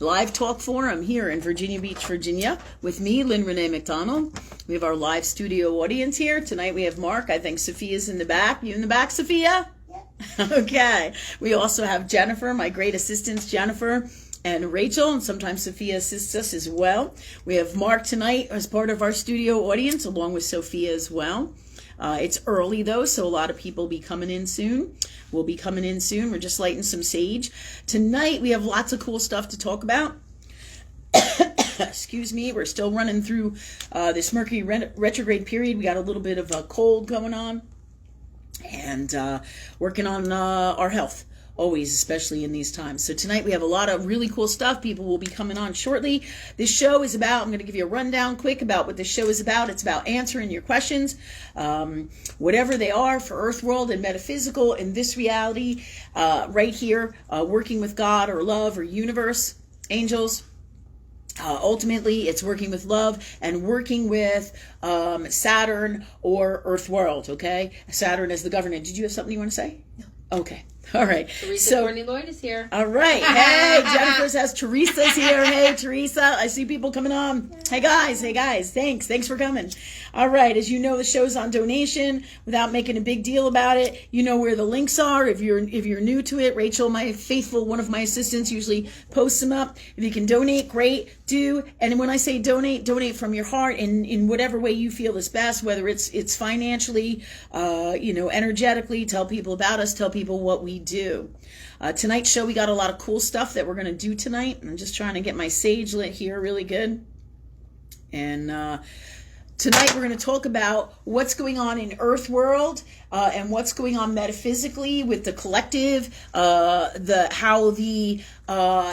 Live Talk Forum here in Virginia Beach, Virginia, with me, Lynn Rene MacDonald. We have our live studio audience here. Tonight we have Mark. I think Sophia's in the back. You in the back, Sophia? Yeah. Okay. We also have Jennifer, my great assistants, Jennifer and Rachel, and sometimes Sophia assists us as well. We have Mark tonight as part of our studio audience, along with Sophia as well. It's early though, so a lot of people will be coming in soon. We'll be coming in soon. We're just lighting some sage. Tonight we have lots of cool stuff to talk about. Excuse me, we're still running through this Mercury retrograde period. We got a little bit of a cold going on, and working on our health. Always, especially in these times. So tonight we have a lot of really cool stuff. People will be coming on shortly. This show is about, I'm going to give you a rundown quick about what this show is about. It's about answering your questions, whatever they are, for Earth World and Metaphysical in this reality, right here, working with God or love or universe, angels. Ultimately, it's working with love and working with Saturn or Earth World, okay? Saturn as the governor. Did you have something you want to say? No. Okay. All right. Teresa Courtney Lloyd is here. All right. Hey, Jennifer says Teresa's here. Hey, Teresa. I see people coming on. Hey, guys. Hey, guys. Thanks for coming. All right. As you know, the show's on donation without making a big deal about it. You know where the links are. If you're new to it, Rachel, my faithful, one of my assistants, usually posts them up. If you can donate, great. Do. And when I say donate from your heart in whatever way you feel is best, whether it's financially, energetically, tell people about us, tell people what we do. Tonight's show, we got a lot of cool stuff that we're going to do tonight. I'm just trying to get my sage lit here really good. And tonight we're going to talk about what's going on in Earth World and what's going on metaphysically with the collective, how the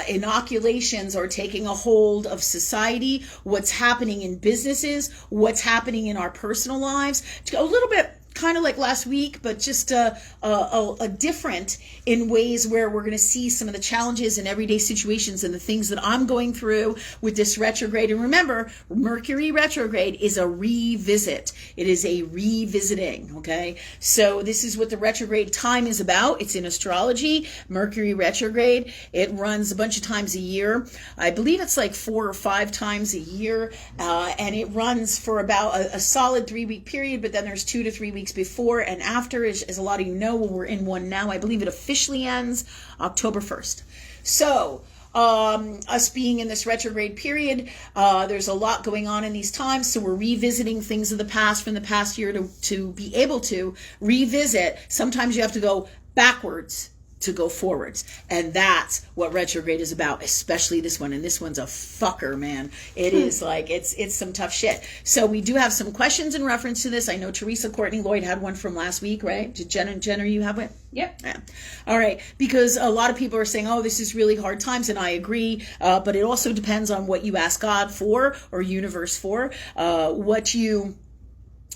inoculations are taking a hold of society, what's happening in businesses, what's happening in our personal lives. A little bit kind of like last week, but just a different in ways where we're going to see some of the challenges and everyday situations and the things that I'm going through with this retrograde. And remember, Mercury retrograde is a revisit. It is a revisiting, okay? So this is what the retrograde time is about. It's in astrology, Mercury retrograde. It runs a bunch of times a year. I believe it's like 4 or 5 times a year, and it runs for about a solid 3-week period, but then there's 2 to 3 weeks before and after. As a lot of you know, we're in one now. I believe it officially ends October 1st. So us being in this retrograde period, there's a lot going on in these times, so we're revisiting things of the past from the past year to be able to revisit. Sometimes you have to go backwards to go forwards, and that's what retrograde is about, especially this one. And this one's a fucker, man. It is like it's some tough shit. So we do have some questions in reference to this. I know Teresa Courtney Lloyd had one from last week, right? Did Jenna, you have one? Yep. Yeah. All right. Because a lot of people are saying, oh, this is really hard times, and I agree. But it also depends on what you ask God for or universe for. What you,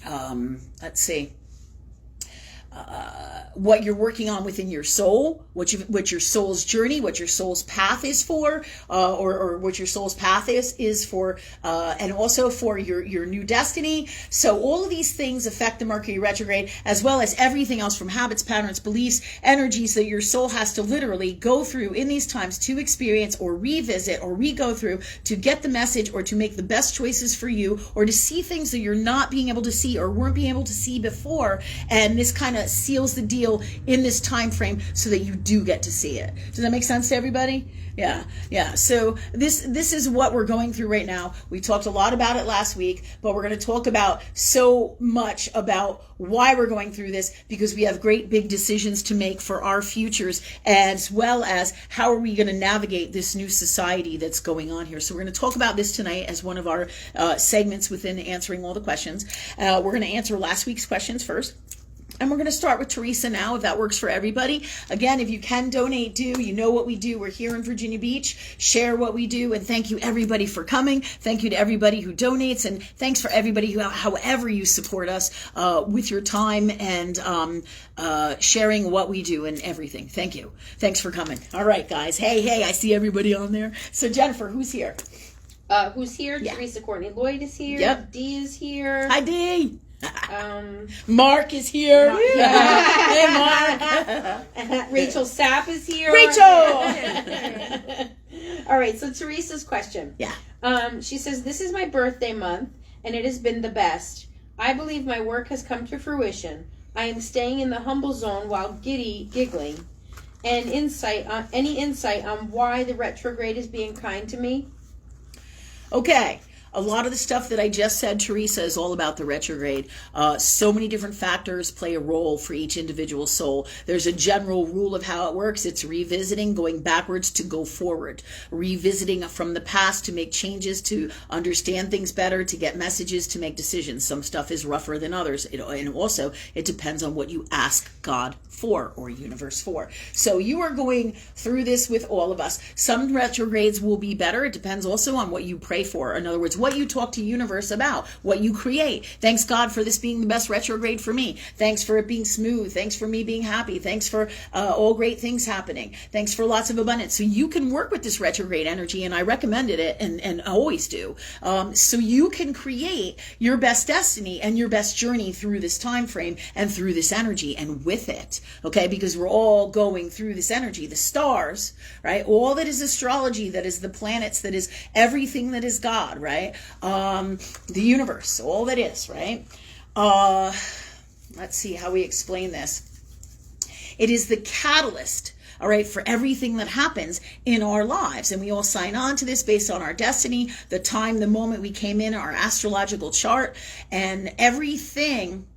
let's see. What you're working on within your soul, what your soul's journey, what your soul's path is for, or what your soul's path is for, and also for your new destiny. So all of these things affect the Mercury retrograde, as well as everything else from habits, patterns, beliefs, energies that your soul has to literally go through in these times to experience or revisit or re-go through to get the message or to make the best choices for you, or to see things that you're not being able to see or weren't being able to see before. And this kind of seals the deal in this time frame so that you do get to see it. Does that make sense to everybody? Yeah. So this is what we're going through right now. We talked a lot about it last week, but we're going to talk about so much about why we're going through this, because we have great big decisions to make for our futures, as well as how are we going to navigate this new society that's going on here. So we're going to talk about this tonight as one of our segments within answering all the questions. We're going to answer last week's questions first. And we're going to start with Teresa now, if that works for everybody. Again, if you can donate, you know what we do. We're here in Virginia Beach. Share what we do. And thank you, everybody, for coming. Thank you to everybody who donates. And thanks for everybody who, however you support us with your time and sharing what we do and everything. Thank you. Thanks for coming. All right, guys. Hey, I see everybody on there. So, Jennifer, who's here? Who's here? Yeah. Teresa Courtney Lloyd is here. Yep. Dee is here. Hi, Dee. Mark is here. Hey, Mark. Rachel Sapp is here. Rachel. All right, so Teresa's question. Yeah. She says, this is my birthday month, and it has been the best. I believe my work has come to fruition. I am staying in the humble zone while giggling. And any insight on why the retrograde is being kind to me? Okay. A lot of the stuff that I just said, Teresa, is all about the retrograde. So many different factors play a role for each individual soul. There's a general rule of how it works. It's revisiting, going backwards to go forward. Revisiting from the past to make changes, to understand things better, to get messages, to make decisions. Some stuff is rougher than others. And also, it depends on what you ask God for or universe for. So you are going through this with all of us. Some retrogrades will be better. It depends also on what you pray for. In other words, what you talk to universe about, what you create. Thanks God for this being the best retrograde for me. Thanks for it being smooth. Thanks for me being happy. Thanks for all great things happening. Thanks for lots of abundance. So you can work with this retrograde energy, and I recommended it and always do. So you can create your best destiny and your best journey through this time frame and through this energy and with it. Okay, because we're all going through this energy, the stars, right? All that is astrology, that is the planets, that is everything that is God, right? The universe, all that is, right? Let's see how we explain this. It is the catalyst, all right, for everything that happens in our lives. And we all sign on to this based on our destiny, the time, the moment we came in, our astrological chart, and everything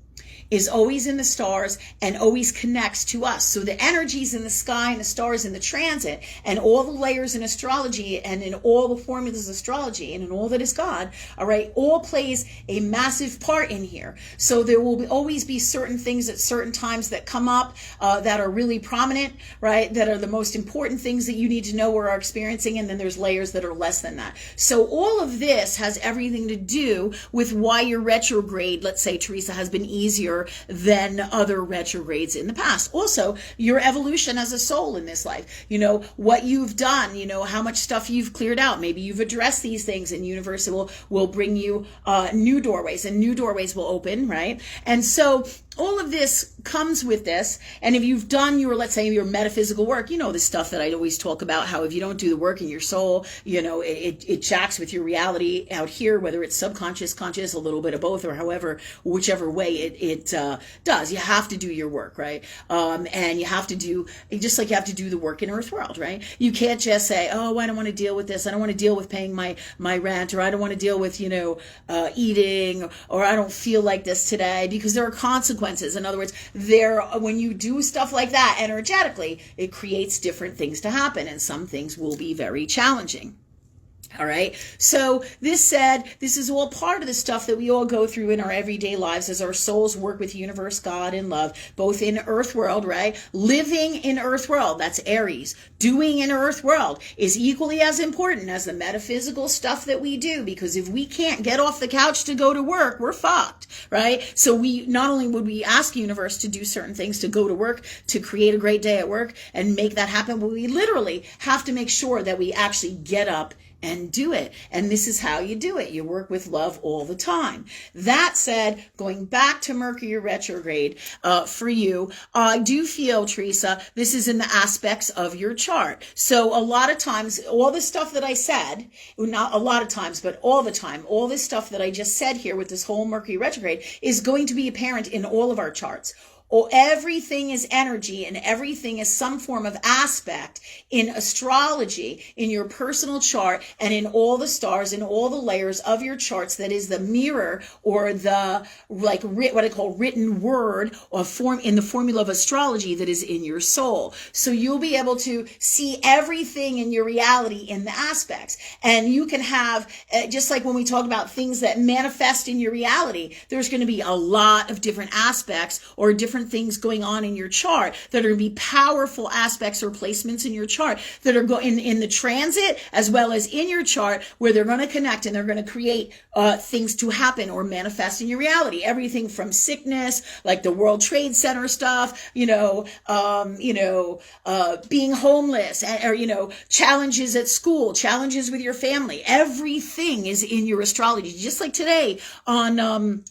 is always in the stars and always connects to us. So the energies in the sky and the stars in the transit and all the layers in astrology and in all the formulas of astrology and in all that is God, all right, all plays a massive part in here. So there will always be certain things at certain times that come up that are really prominent, right, that are the most important things that you need to know or are experiencing, and then there's layers that are less than that. So all of this has everything to do with why your retrograde, let's say, Teresa, has been easier than other retrogrades in the past. Also, your evolution as a soul in this life, you know, what you've done, you know, how much stuff you've cleared out. Maybe you've addressed these things, and universe will bring you new doorways, and new doorways will open, right? And so all of this comes with this. And if you've done your, let's say, your metaphysical work, you know, the stuff that I always talk about, how if you don't do the work in your soul, you know, it jacks with your reality out here, whether it's subconscious, conscious, a little bit of both, or however, whichever way it does. You have to do your work, right? And you have to do, just like you have to do the work in Earth World, right? You can't just say, oh, I don't want to deal with this. I don't want to deal with paying my rent, or I don't want to deal with, you know, eating, or I don't feel like this today, because there are consequences. In other words, when you do stuff like that energetically, it creates different things to happen, and some things will be very challenging. All right. So this said, this is all part of the stuff that we all go through in our everyday lives as our souls work with universe, God, and love, both in Earth World, right? Living in Earth World, that's Aries. Doing in Earth World is equally as important as the metaphysical stuff that we do, because if we can't get off the couch to go to work, we're fucked, right? So we not only would we ask universe to do certain things, to go to work, to create a great day at work and make that happen, but we literally have to make sure that we actually get up and do it. And this is how you do it. You work with love all the time. That said, going back to Mercury retrograde for you, I do feel, Teresa, this is in the aspects of your chart. So a lot of times, all the stuff that I said, not a lot of times, but all the time, all this stuff that I just said here with this whole Mercury retrograde is going to be apparent in all of our charts. Or everything is energy, and everything is some form of aspect in astrology, in your personal chart, and in all the stars, in all the layers of your charts. That is the mirror, or the, like, what I call written word, or form in the formula of astrology that is in your soul. So you'll be able to see everything in your reality in the aspects. And you can have, just like when we talk about things that manifest in your reality, there's going to be a lot of different aspects or different things going on in your chart that are going to be powerful aspects or placements in your chart that are going in the transit as well as in your chart, where they're going to connect and they're going to create things to happen or manifest in your reality. Everything from sickness, like the World Trade Center stuff, being homeless, or challenges at school, challenges with your family. Everything is in your astrology. Just like today on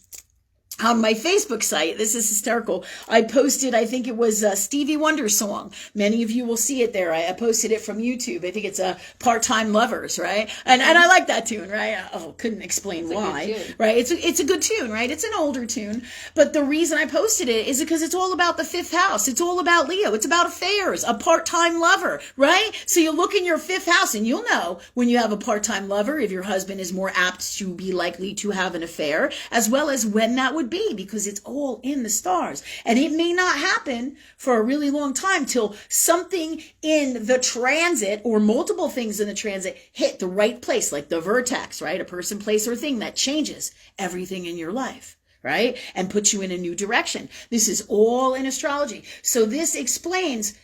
on my Facebook site. This is hysterical. I posted, I think it was a Stevie Wonder song. Many of you will see it there. I posted it from YouTube. I think it's a Part-Time Lovers, right? And I like that tune, right? Oh, couldn't explain why, right? It's a good tune, right? It's an older tune. But the reason I posted it is because it's all about the fifth house. It's all about Leo. It's about affairs, a part-time lover, right? So you look in your fifth house and you'll know when you have a part-time lover, if your husband is more apt to be likely to have an affair, as well as when that would be, because it's all in the stars. And it may not happen for a really long time till something in the transit or multiple things in the transit hit the right place, like the vertex, right? A person, place, or thing that changes everything in your life, right? And puts you in a new direction. This is all in astrology. So this explains,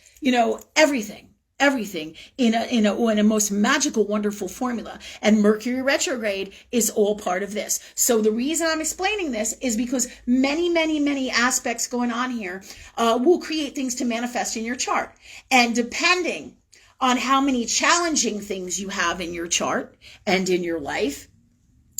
everything in a most magical, wonderful formula. And Mercury retrograde is all part of this. So the reason I'm explaining this is because many, many, many aspects going on here will create things to manifest in your chart. And depending on how many challenging things you have in your chart and in your life,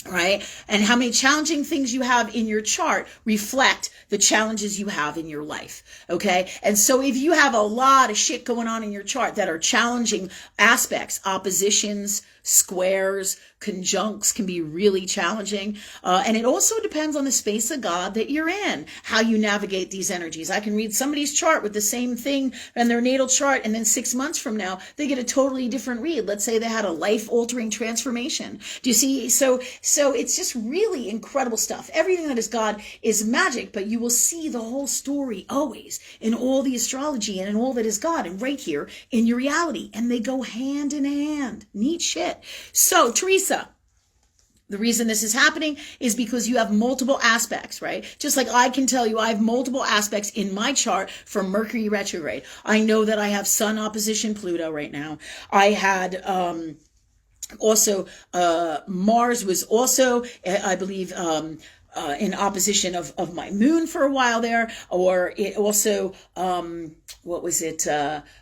right? And how many challenging things you have in your chart reflect the challenges you have in your life. Okay. And so if you have a lot of shit going on in your chart that are challenging aspects, oppositions, squares, conjuncts can be really challenging. And it also depends on the space of God that you're in, how you navigate these energies. I can read somebody's chart with the same thing in their natal chart, and then 6 months from now, they get a totally different read. Let's say they had a life-altering transformation. Do you see? So it's just really incredible stuff. Everything that is God is magic, but you will see the whole story always in all the astrology and in all that is God, and right here in your reality. And they go hand in hand. Neat shit. So, Teresa, the reason this is happening is because you have multiple aspects, right? Just like I can tell you, I have multiple aspects in my chart for Mercury retrograde. I know that I have Sun opposition Pluto right now. I had also Mars was also, I believe, in opposition of my moon for a while there, or it also,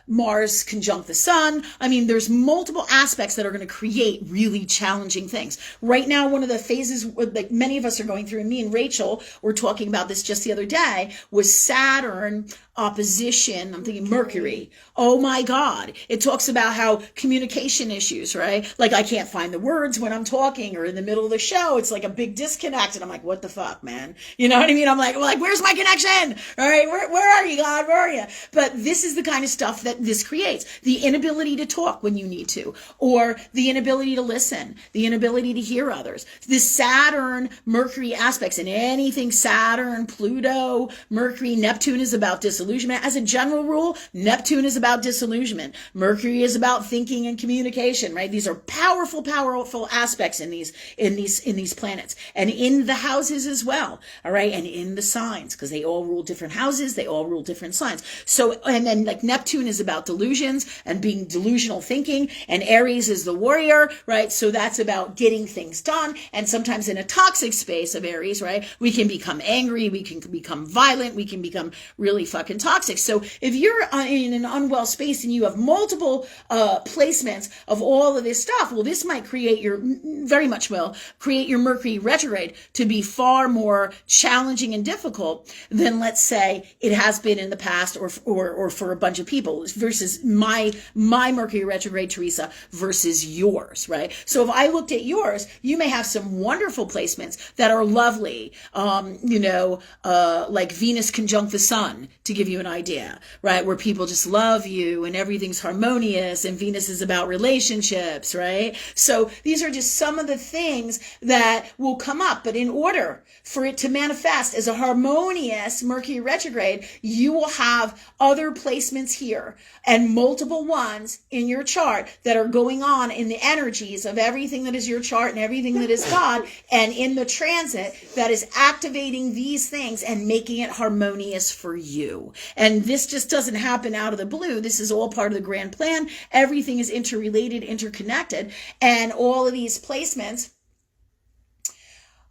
Mars conjunct the sun. I mean, there's multiple aspects that are going to create really challenging things. Right now, one of the phases like many of us are going through, and me and Rachel were talking about this just the other day, was Saturn opposition, I'm thinking Mercury. Oh my God. It talks about how communication issues, right? Like I can't find the words when I'm talking, or in the middle of the show, it's like a big disconnect. And I'm like, what the fuck, man? You know what I mean? I'm like, where's my connection? All right. Where are you, God? Where are you? But this is the kind of stuff that this creates. The inability to talk when you need to, or the inability to listen, the inability to hear others. The Saturn, Mercury aspects, and anything Saturn, Pluto, Mercury, Neptune is about disillusionment. As a general rule, Neptune is about disillusionment. Mercury is about thinking and communication, right? These are powerful aspects in these planets, and in the houses as well. All right. And in the signs, because they all rule different houses. They all rule different signs. So, and then like Neptune is about delusions and being delusional thinking, and Aries is the warrior, right? So that's about getting things done. And sometimes in a toxic space of Aries, right, we can become angry, we can become violent, we can become really fucking toxic. So if you're in an unwell space and you have multiple placements of all of this stuff, well, this might very much will create your Mercury retrograde to be far more challenging and difficult than, let's say, it has been in the past, or for a bunch of people, versus my Mercury retrograde, Teresa, versus yours, right? So if I looked at yours, you may have some wonderful placements that are lovely, like Venus conjunct the sun, to give you an idea, right? Where people just love you and everything's harmonious, and Venus is about relationships, right? So these are just some of the things that will come up. But in order for it to manifest as a harmonious Mercury retrograde, you will have other placements here and multiple ones in your chart that are going on in the energies of everything that is your chart and everything that is God, and in the transit that is activating these things and making it harmonious for you. And this just doesn't happen out of the blue. This is all part of the grand plan. Everything is interrelated, interconnected, and all of these placements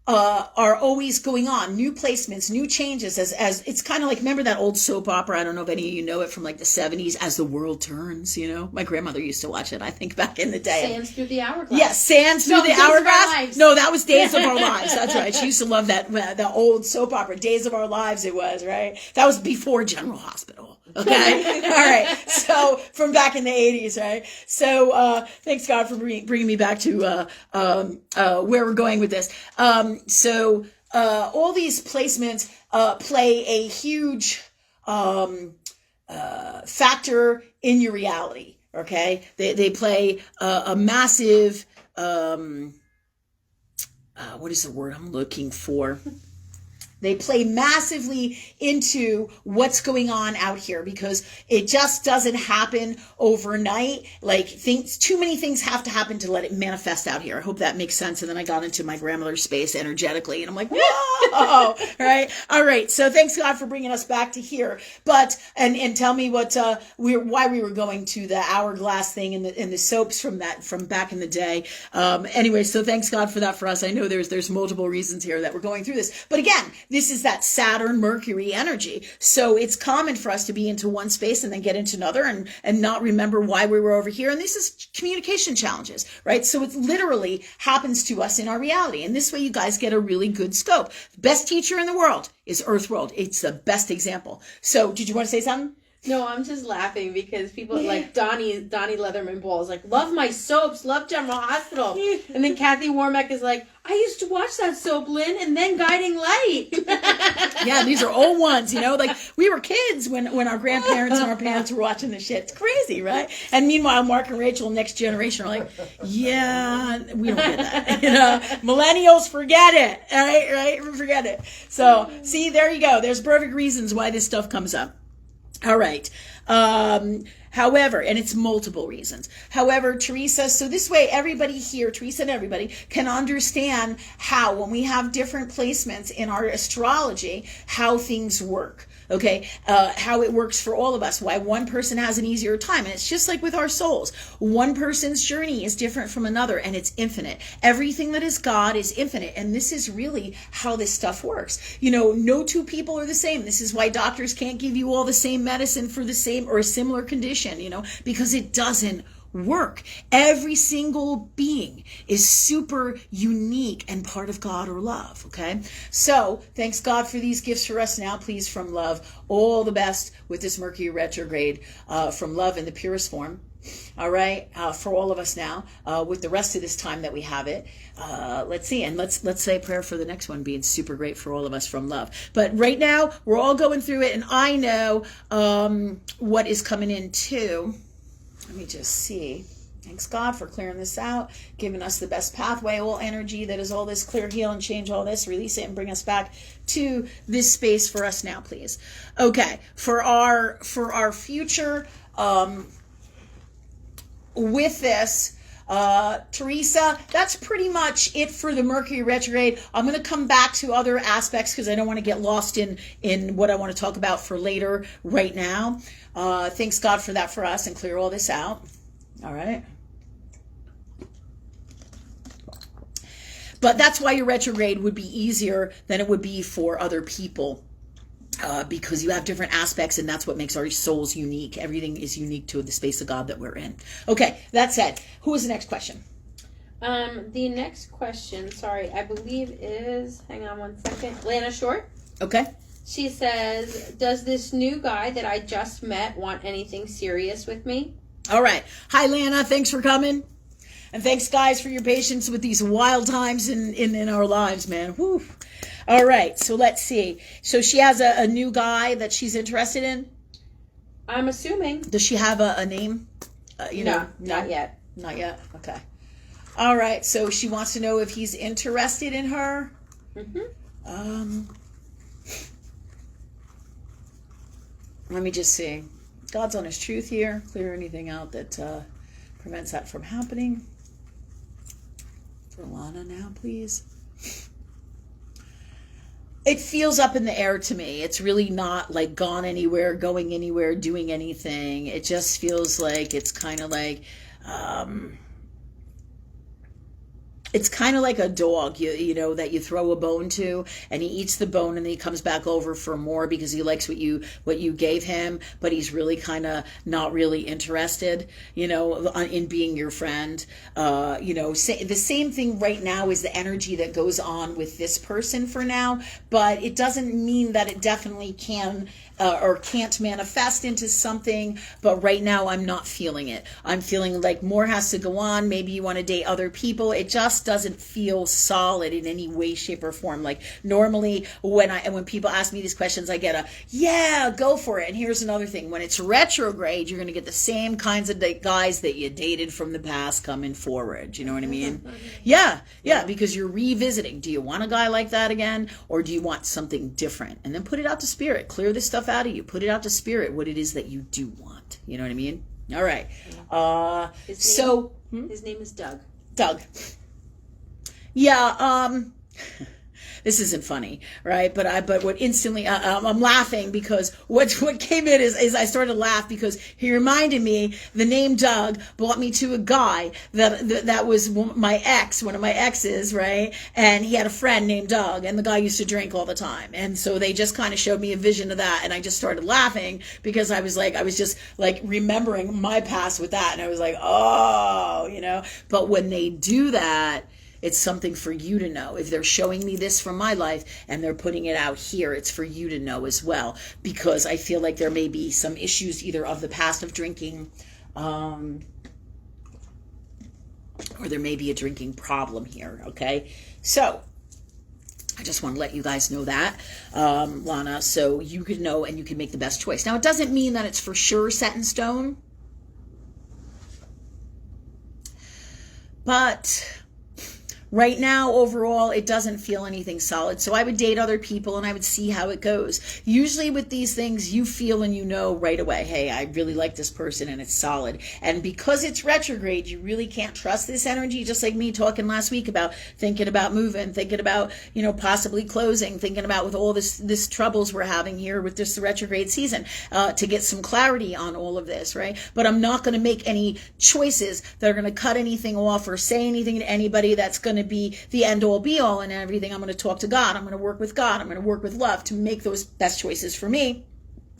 are always going on, new placements, new changes, as it's kind of like, remember that old soap opera? I don't know if any of you know it, from like the 70s, As the World Turns, you know? My grandmother used to watch it, I think, back in the day. Sands Through the Hourglass. Yes, Sands Through the Hourglass. No, that was Days of Our Lives. That's right. She used to love that old soap opera. Days of Our Lives it was, right? That was before General Hospital. Okay. All right. So from back in the 80s, right? So, thanks God for bringing me back to, where we're going with this. So, all these placements, play a huge, factor in your reality. Okay. They play a massive, what is the word I'm looking for? They play massively into what's going on out here, because it just doesn't happen overnight. Like, too many things have to happen to let it manifest out here. I hope that makes sense. And then I got into my grandmother's space energetically, and I'm like, whoa, right? All right. So thanks God for bringing us back to here. But, and tell me what, why we were going to the hourglass thing and the soaps from back in the day. Anyway, so thanks God for that for us. I know there's multiple reasons here that we're going through this. But again, this is that Saturn Mercury energy. So it's common for us to be into one space and then get into another and not remember why we were over here. And this is communication challenges, right? So it literally happens to us in our reality. And this way you guys get a really good scope. The best teacher in the world is Earth World. It's the best example. So did you want to say something? No, I'm just laughing because people like Donnie Leatherman Bowles like, love my soaps, love General Hospital. And then Kathy Warmack is like, I used to watch that soap, Lynn, and then Guiding Light. Yeah, these are old ones, you know, like we were kids when our grandparents and our parents were watching this shit. It's crazy, right? And meanwhile, Mark and Rachel, next generation, are like, yeah, we don't get that. You know, millennials, forget it. All right, forget it. So, see, there you go. There's perfect reasons why this stuff comes up. All right. However, and it's multiple reasons. However, Teresa, so this way everybody here, Teresa and everybody, can understand how, when we have different placements in our astrology, how things work. Okay, how it works for all of us, why one person has an easier time. And it's just like with our souls. One person's journey is different from another, and it's infinite. Everything that is God is infinite. And this is really how this stuff works. You know, no two people are the same. This is why doctors can't give you all the same medicine for the same or a similar condition, you know, because it doesn't work. Every single being is super unique and part of God or love. Okay. So thanks God for these gifts for us now, please, from love. All the best with this Mercury retrograde, from love in the purest form. All right. For all of us now, with the rest of this time that we have it, let's see. And let's say a prayer for the next one being super great for all of us from love. But right now we're all going through it, and I know, what is coming in too. Let me just see. Thanks God for clearing this out, giving us the best pathway, all energy that is all this, clear, heal, and change all this, release it and bring us back to this space for us now, please. Okay, for our future, with this, Teresa, that's pretty much it for the Mercury retrograde. I'm going to come back to other aspects because I don't want to get lost in what I want to talk about for later right now. Thanks God for that for us, and clear all this out. All right. But that's why your retrograde would be easier than it would be for other people. Because you have different aspects, and that's what makes our souls unique. Everything is unique to the space of God that we're in. Okay, that said, who is the next question? The next question, sorry, I believe is, hang on one second, Lana Short. Okay. She says, does this new guy that I just met want anything serious with me? All right. Hi, Lana. Thanks for coming. And thanks, guys, for your patience with these wild times in our lives, man. Whew. All right. So let's see. So she has a new guy that she's interested in? I'm assuming. Does she have a name? No, not yet. Not yet? Okay. All right. So she wants to know if he's interested in her. Mm-hmm. Let me just see. God's on his truth here. Clear anything out that prevents that from happening. For Lana now, please. It feels up in the air to me. It's really not like gone anywhere, going anywhere, doing anything. It just feels like it's kind of like It's kind of like a dog, you know, that you throw a bone to, and he eats the bone, and then he comes back over for more because he likes what you gave him, but he's really kind of not really interested, you know, in being your friend. You know, the same thing right now is the energy that goes on with this person for now, but it doesn't mean that it definitely can or can't manifest into something. But right now, I'm not feeling it. I'm feeling like more has to go on. Maybe you want to date other people. It just doesn't feel solid in any way, shape, or form. Like normally when people ask me these questions, I get a, yeah, go for it. And here's another thing. When it's retrograde, you're going to get the same kinds of guys that you dated from the past coming forward. You know what I mean? Yeah, because you're revisiting. Do you want a guy like that again? Or do you want something different? And then put it out to spirit. Clear this stuff out of you. Put it out to spirit what it is that you do want. You know what I mean? All right. His name is Doug. Doug. Yeah, this isn't funny, right? But what instantly, I'm laughing because what came in is I started to laugh because he reminded me, the name Doug brought me to a guy that was my ex, one of my exes, right? And he had a friend named Doug, and the guy used to drink all the time. And so they just kind of showed me a vision of that, and I just started laughing because I was just remembering my past with that, and I was like, oh, you know. But when they do that, it's something for you to know. If they're showing me this from my life and they're putting it out here, it's for you to know as well. Because I feel like there may be some issues either of the past of drinking, or there may be a drinking problem here, okay? So, I just want to let you guys know that, Lana, so you can know and you can make the best choice. Now, it doesn't mean that it's for sure set in stone, but right now, overall, it doesn't feel anything solid. So I would date other people and I would see how it goes. Usually with these things, you feel and you know right away, hey, I really like this person and it's solid. And because it's retrograde, you really can't trust this energy, just like me talking last week about thinking about moving, thinking about, you know, possibly closing, thinking about with all this troubles we're having here with this retrograde season, to get some clarity on all of this, right? But I'm not going to make any choices that are going to cut anything off or say anything to anybody that's going to be the end all be all and everything. I'm going to talk to God. I'm going to work with God. I'm going to work with love to make those best choices for me.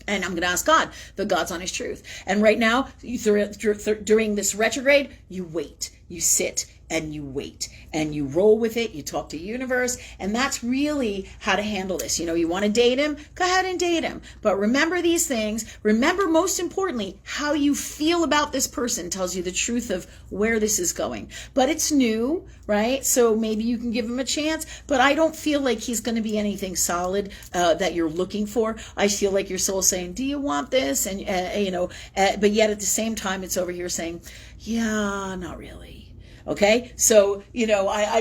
And I'm going to ask God, the God's honest truth. And right now, during this retrograde, you wait, you sit, and you wait, and you roll with it. You talk to universe, and that's really how to handle this. You know, you want to date him, go ahead and date him. But remember these things. Remember, most importantly, how you feel about this person tells you the truth of where this is going. But it's new, right? So maybe you can give him a chance, but I don't feel like he's going to be anything solid that you're looking for. I feel like your soul's saying, do you want this? And, but yet at the same time, it's over here saying, yeah, not really. Okay, so, you know, I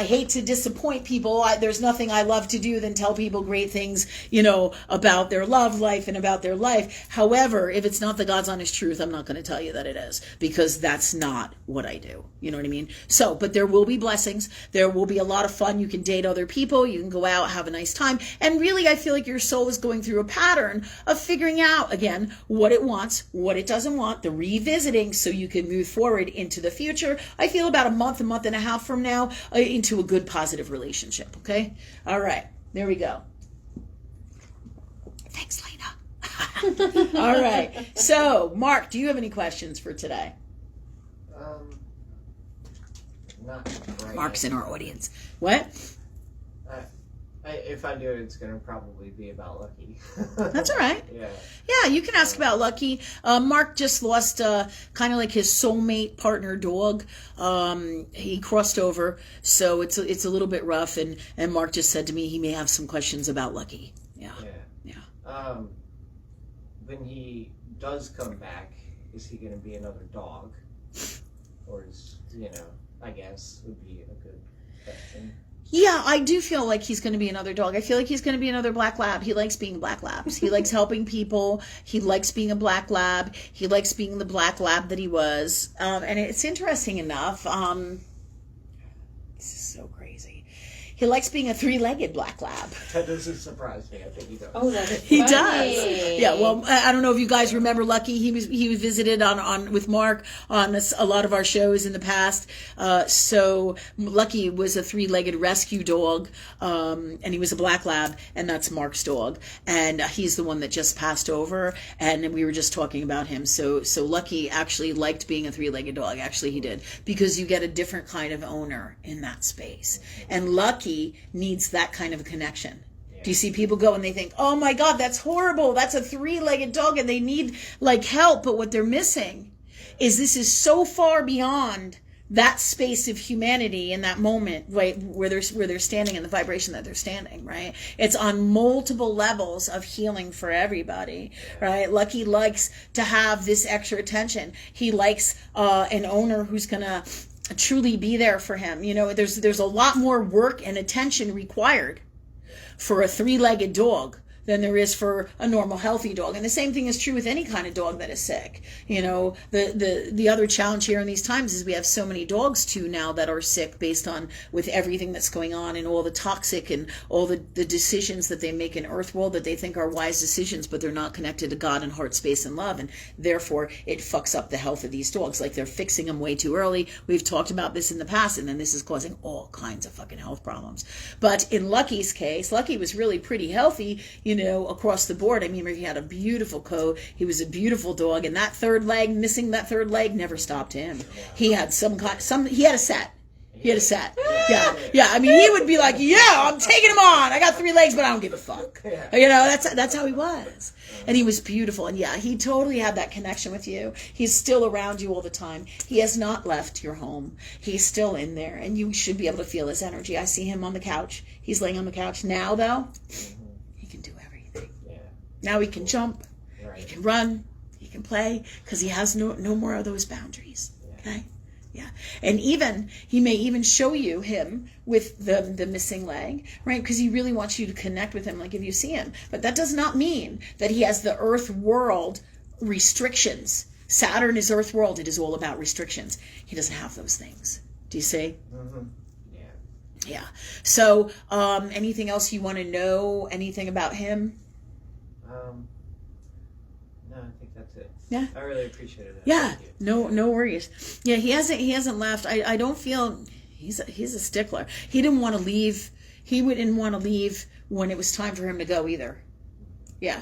hate to disappoint people. There's nothing I love to do than tell people great things, you know, about their love life and about their life. However, if it's not the God's honest truth, I'm not going to tell you that it is, because that's not what I do. You know what I mean? So, but there will be blessings. There will be a lot of fun. You can date other people. You can go out, have a nice time. And really, I feel like your soul is going through a pattern of figuring out, again, what it wants, what it doesn't want, the revisiting, so you can move forward into the future. I feel about a month and a half from now into a good positive relationship. Okay. All right, there we go. Thanks, Lena. All right, so Mark, do you have any questions for today? Not right. Mark's in our audience. What? If I do it, it's going to probably be about Lucky. That's all right. Yeah. Yeah, you can ask about Lucky. Mark just lost kind of like his soulmate partner dog. He crossed over, so it's a little bit rough. And Mark just said to me he may have some questions about Lucky. Yeah. When he does come back, is he going to be another dog, or is, you know, I guess would be a good question. Yeah, I do feel like he's going to be another dog. I feel like he's going to be another black lab. He likes being black labs. He likes helping people. He likes being a black lab. He likes being the black lab that he was. And it's interesting enough. This is so crazy. He likes being a three-legged black lab. That doesn't surprise me. I think he does. Oh, that's He funny. does. Yeah. Well, I don't know if you guys remember Lucky. He was visited on with Mark on a lot of our shows in the past. So Lucky was a three-legged rescue dog, and he was a black lab, and that's Mark's dog, and he's the one that just passed over, and we were just talking about him. So Lucky actually liked being a three-legged dog. Actually, he did, because you get a different kind of owner in that space, and Lucky needs that kind of a connection. Do you see people go and they think, oh my God, that's horrible. That's a three-legged dog and they need like help. But what they're missing is this is so far beyond that space of humanity in that moment, right, where they're standing in the vibration that they're standing, right? It's on multiple levels of healing for everybody, right? Lucky likes to have this extra attention. He likes an owner who's gonna truly be there for him. You know, there's a lot more work and attention required for a three-legged dog than there is for a normal healthy dog. And the same thing is true with any kind of dog that is sick. You know, the other challenge here in these times is we have so many dogs too now that are sick based on with everything that's going on and all the toxic and all the decisions that they make in Earth world that they think are wise decisions, but they're not connected to God and heart space and love. And therefore it fucks up the health of these dogs. Like they're fixing them way too early. We've talked about this in the past, and then this is causing all kinds of fucking health problems. But in Lucky's case, Lucky was really pretty healthy, you know, across the board. I mean, he had a beautiful coat. He was a beautiful dog, and that third leg, missing that third leg, never stopped him. He had he had a set. He had a set. Yeah. I mean, he would be like, yeah, I'm taking him on. I got 3 legs, but I don't give a fuck. You know, that's how he was. And he was beautiful. And yeah, he totally had that connection with you. He's still around you all the time. He has not left your home. He's still in there, and you should be able to feel his energy. I see him on the couch. He's laying on the couch now, though. He can do everything. Now he can jump, he can run, he can play, because he has no more of those boundaries. Okay? Yeah. And even, he may even show you him with the missing leg, right? Because he really wants you to connect with him, like if you see him. But that does not mean that he has the Earth world restrictions. Saturn is Earth world. It is all about restrictions. He doesn't have those things. Do you see? Mm-hmm. Yeah. So, anything else you want to know? Anything about him? No, I think that's it. Yeah. I really appreciated it. Yeah. No worries. Yeah, he hasn't left. I don't feel he's a stickler. He didn't want to leave. He didn't want to leave when it was time for him to go either. Yeah.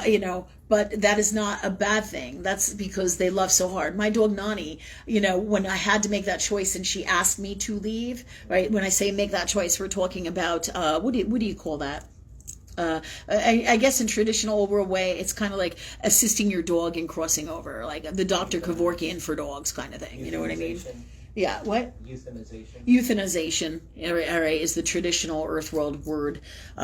You know, but that is not a bad thing. That's because they love so hard. My dog Nani, you know, when I had to make that choice and she asked me to leave, right? When I say make that choice, we're talking about what do you call that? I guess in traditional old world way, it's kind of like assisting your dog in crossing over, like the Dr. Kevorkian for dogs kind of thing. You know what I mean? Yeah, what? Euthanization. Euthanization, all right, is the traditional Earth world word. You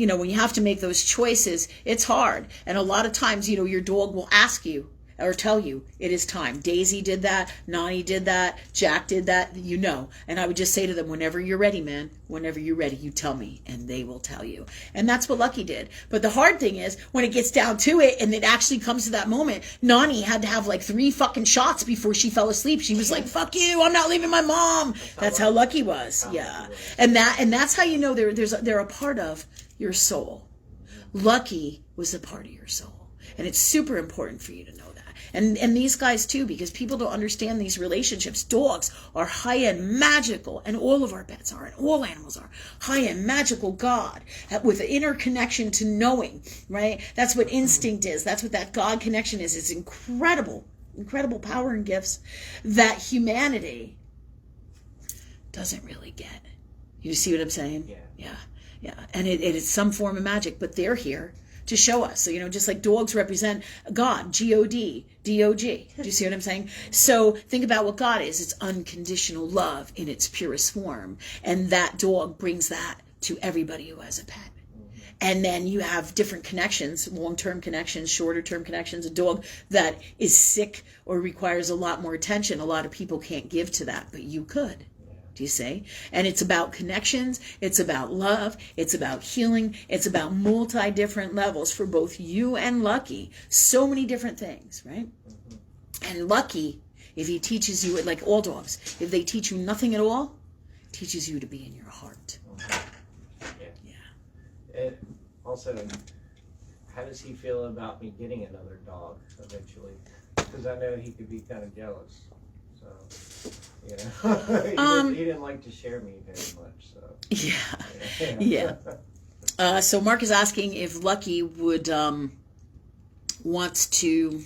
know, when you have to make those choices, it's hard. And a lot of times, you know, your dog will ask you or tell you it is time. Daisy did that, Nani did that, Jack did that, you know. And I would just say to them, whenever you're ready, man, whenever you're ready, you tell me, and they will tell you. And that's what Lucky did. But the hard thing is, when it gets down to it, and it actually comes to that moment, Nani had to have like 3 fucking shots before she fell asleep. She was like, fuck you, I'm not leaving my mom. That's how Lucky was, yeah. And that's how you know they're a part of your soul. Lucky was a part of your soul. And it's super important for you to know that. And these guys too, because people don't understand these relationships. Dogs are high and magical, and all of our pets are, and all animals are high and magical God with an inner connection to knowing, right? That's what instinct is. That's what that God connection is. It's incredible power and gifts that humanity doesn't really get. You see what I'm saying? Yeah. And it is some form of magic, but they're here to show us. So, you know, just like dogs represent God, G-O-D, D-O-G. Do you see what I'm saying? So think about what God is. It's unconditional love in its purest form. And that dog brings that to everybody who has a pet. And then you have different connections, long-term connections, shorter-term connections. A dog that is sick or requires a lot more attention, a lot of people can't give to that, but you could. Do you see? And it's about connections, it's about love, it's about healing, it's about multi-different levels for both you and Lucky. So many different things, right? And Lucky, if he teaches you, like all dogs, if they teach you nothing at all, Teaches you to be in your heart. Yeah. It also, how does he feel about me getting another dog eventually? Because I know he could be kind of jealous. So, you know, he didn't like to share me very much. So Yeah. So Mark is asking if Lucky would wants to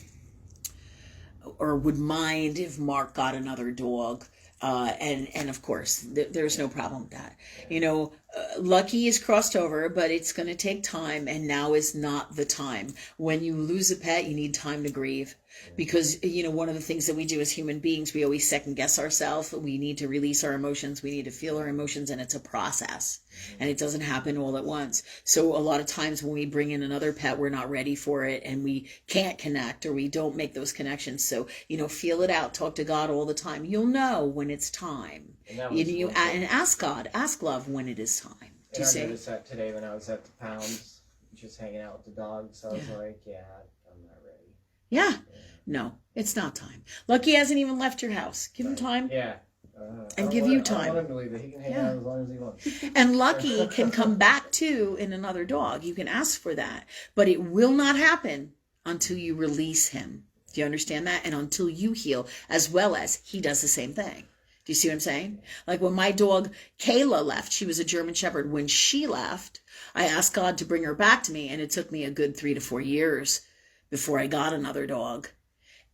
or would mind if Mark got another dog. And of course, there's no problem with that. You know, Lucky is crossed over, but it's going to take time, and now is not the time. When you lose a pet, you need time to grieve. Because, you know, one of the things that we do as human beings, we always second guess ourselves. We need to release our emotions. We need to feel our emotions, and it's a process. And it doesn't happen all at once. So a lot of times when we bring in another pet, we're not ready for it, and we can't connect, or we don't make those connections. So, you know, feel it out. Talk to God all the time. You'll know when it's time. And ask God, ask love when it is time. Do you I see? noticed that today when I was at the pounds, just hanging out with the dogs. I was like, I'm not ready. Yeah. No, it's not time. Lucky hasn't even left your house. Give him time. Yeah. And give you time. I don't want him to leave it. He can hang out as long as he wants. And Lucky can come back too in another dog. You can ask for that. But it will not happen until you release him. Do you understand that? And until you heal, as well as he does the same thing. Do you see what I'm saying? Like when my dog Kayla left, she was a German Shepherd. When she left, I asked God to bring her back to me. And it took me a good 3 to 4 years before I got another dog.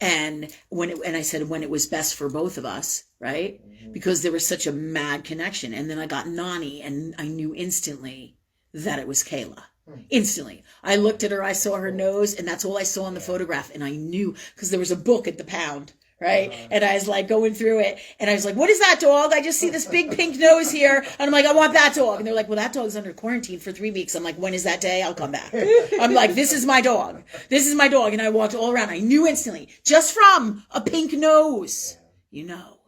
And I said when it was best for both of us, right? Because there was such a mad connection. And then I got Nani, and I knew instantly that it was Kayla. Instantly. I looked at her, I saw her nose, and that's all I saw in the photograph. And I knew, because there was a book at the pound, right? And I was like going through it, and I was like, what is that dog? I just see this big pink nose here. And I'm like, I want that dog. And they're like, well, that dog's under quarantine for 3 weeks. I'm like, when is that day? I'll come back. I'm like, this is my dog. This is my dog. And I walked all around. I knew instantly, just from a pink nose, you know,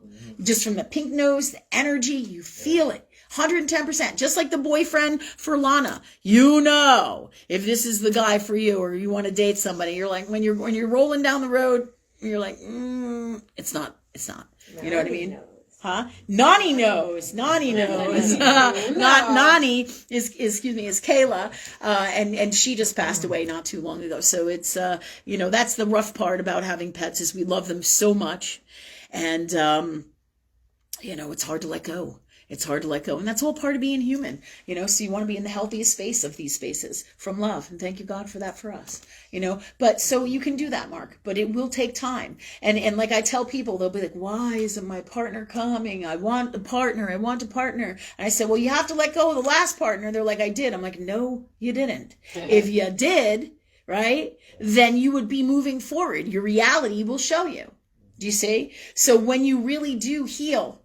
just from the pink nose, the energy, you feel it. 110%, just like the boyfriend for Lana. You know, if this is the guy for you, or you want to date somebody, you're like, when you're rolling down the road, you're like, it's not. You know what I mean? Huh? Nani knows. Not Nani is Kayla. And she just passed away not too long ago. So it's, you know, that's the rough part about having pets, is we love them so much. And, you know, it's hard to let go. It's hard to let go. And that's all part of being human, you know, so you want to be in the healthiest space of these spaces from love. And thank you, God, for that for us, you know. But so you can do that, Mark, but it will take time. And like I tell people, they'll be like, why isn't my partner coming? I want a partner. And I said, well, you have to let go of the last partner. They're like, I did. I'm like, no, you didn't. If you did, right, then you would be moving forward. Your reality will show you. Do you see? So when you really do heal,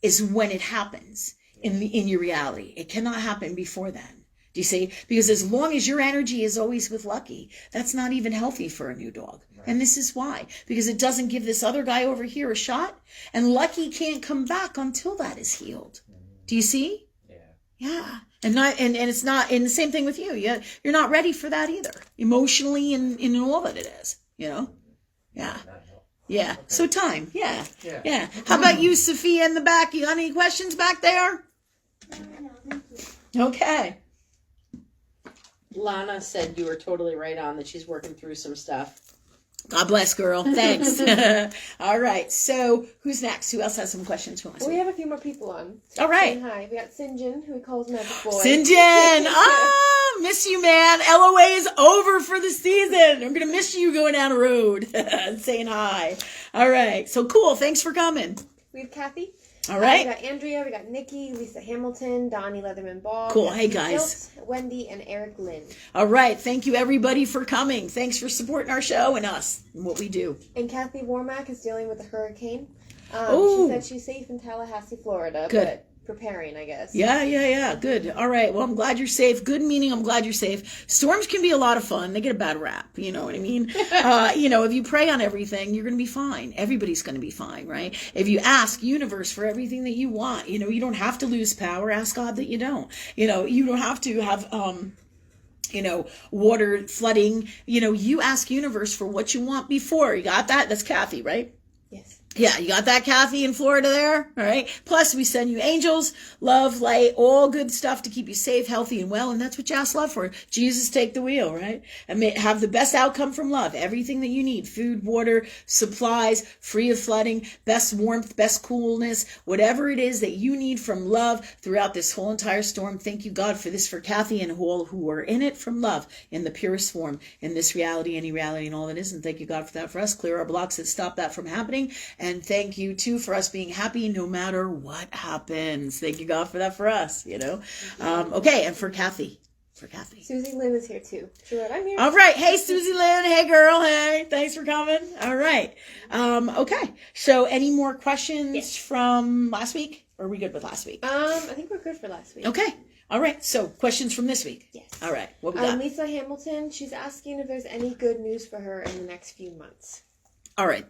is when it happens in your reality. It cannot happen before then. Do you see? Because as long as your energy is always with Lucky, that's not even healthy for a new dog. Right. And this is why. Because it doesn't give this other guy over here a shot. And Lucky can't come back until that is healed. Do you see? Yeah. And it's not, and the same thing with you. You're not ready for that either. Emotionally and in all that it is. You know? Yeah. Yeah. Okay. So time. Yeah. How about you, Sophia, in the back? You got any questions back there? Okay. Lana said you were totally right on, that she's working through some stuff. God bless, girl. Thanks. All right. So who's next? Who else has some questions for us? We have a few more people on. All right. Hi. We got Sinjin, who he calls Magic Boy. Sinjin. Miss you, man. LOA is over for the season. I'm going to miss you going down the road and saying hi. All right. So cool. Thanks for coming. We have Kathy. All right. We got Andrea, we got Nikki, Lisa Hamilton, Donnie Leatherman Ball. Cool. Hey, guys. Hilt, Wendy, and Eric Lynn. All right. Thank you, everybody, for coming. Thanks for supporting our show and us and what we do. And Kathy Warmack is dealing with a hurricane. She said she's safe in Tallahassee, Florida. Good. But preparing, I guess. Yeah. Good. All right. Well, I'm glad you're safe. Good meaning I'm glad you're safe. Storms can be a lot of fun. They get a bad rap. You know what I mean? You know, if you pray on everything, you're going to be fine. Everybody's going to be fine, right? If you ask universe for everything that you want, you know, you don't have to lose power. Ask God that you don't. You know, you don't have to have, you know, water flooding. You know, you ask universe for what you want before. You got that? That's Kathy, right? Yes. Yeah, you got that, Kathy, in Florida there? All right. Plus, we send you angels, love, light, all good stuff to keep you safe, healthy, and well. And that's what you ask love for. Jesus, take the wheel, right? And have the best outcome from love. Everything that you need. Food, water, supplies, free of flooding, best warmth, best coolness, whatever it is that you need from love throughout this whole entire storm. Thank you, God, for this for Kathy and all who are in it from love in the purest form in this reality, any reality, and all that is. And thank you, God, for that for us. Clear our blocks that stop that from happening. And thank you, too, for us being happy no matter what happens. Thank you, God, for that for us, Okay, and for Kathy. Susie Lynn is here, too. She wrote, I'm here. All right. Hey, Susie Lynn. Hey, girl. Hey, thanks for coming. All right. Okay. So any more questions from last week? Or are we good with last week? I think we're good for last week. Okay. All right. So questions from this week? Yes. All right. What we got? Lisa Hamilton, she's asking if there's any good news for her in the next few months. All right.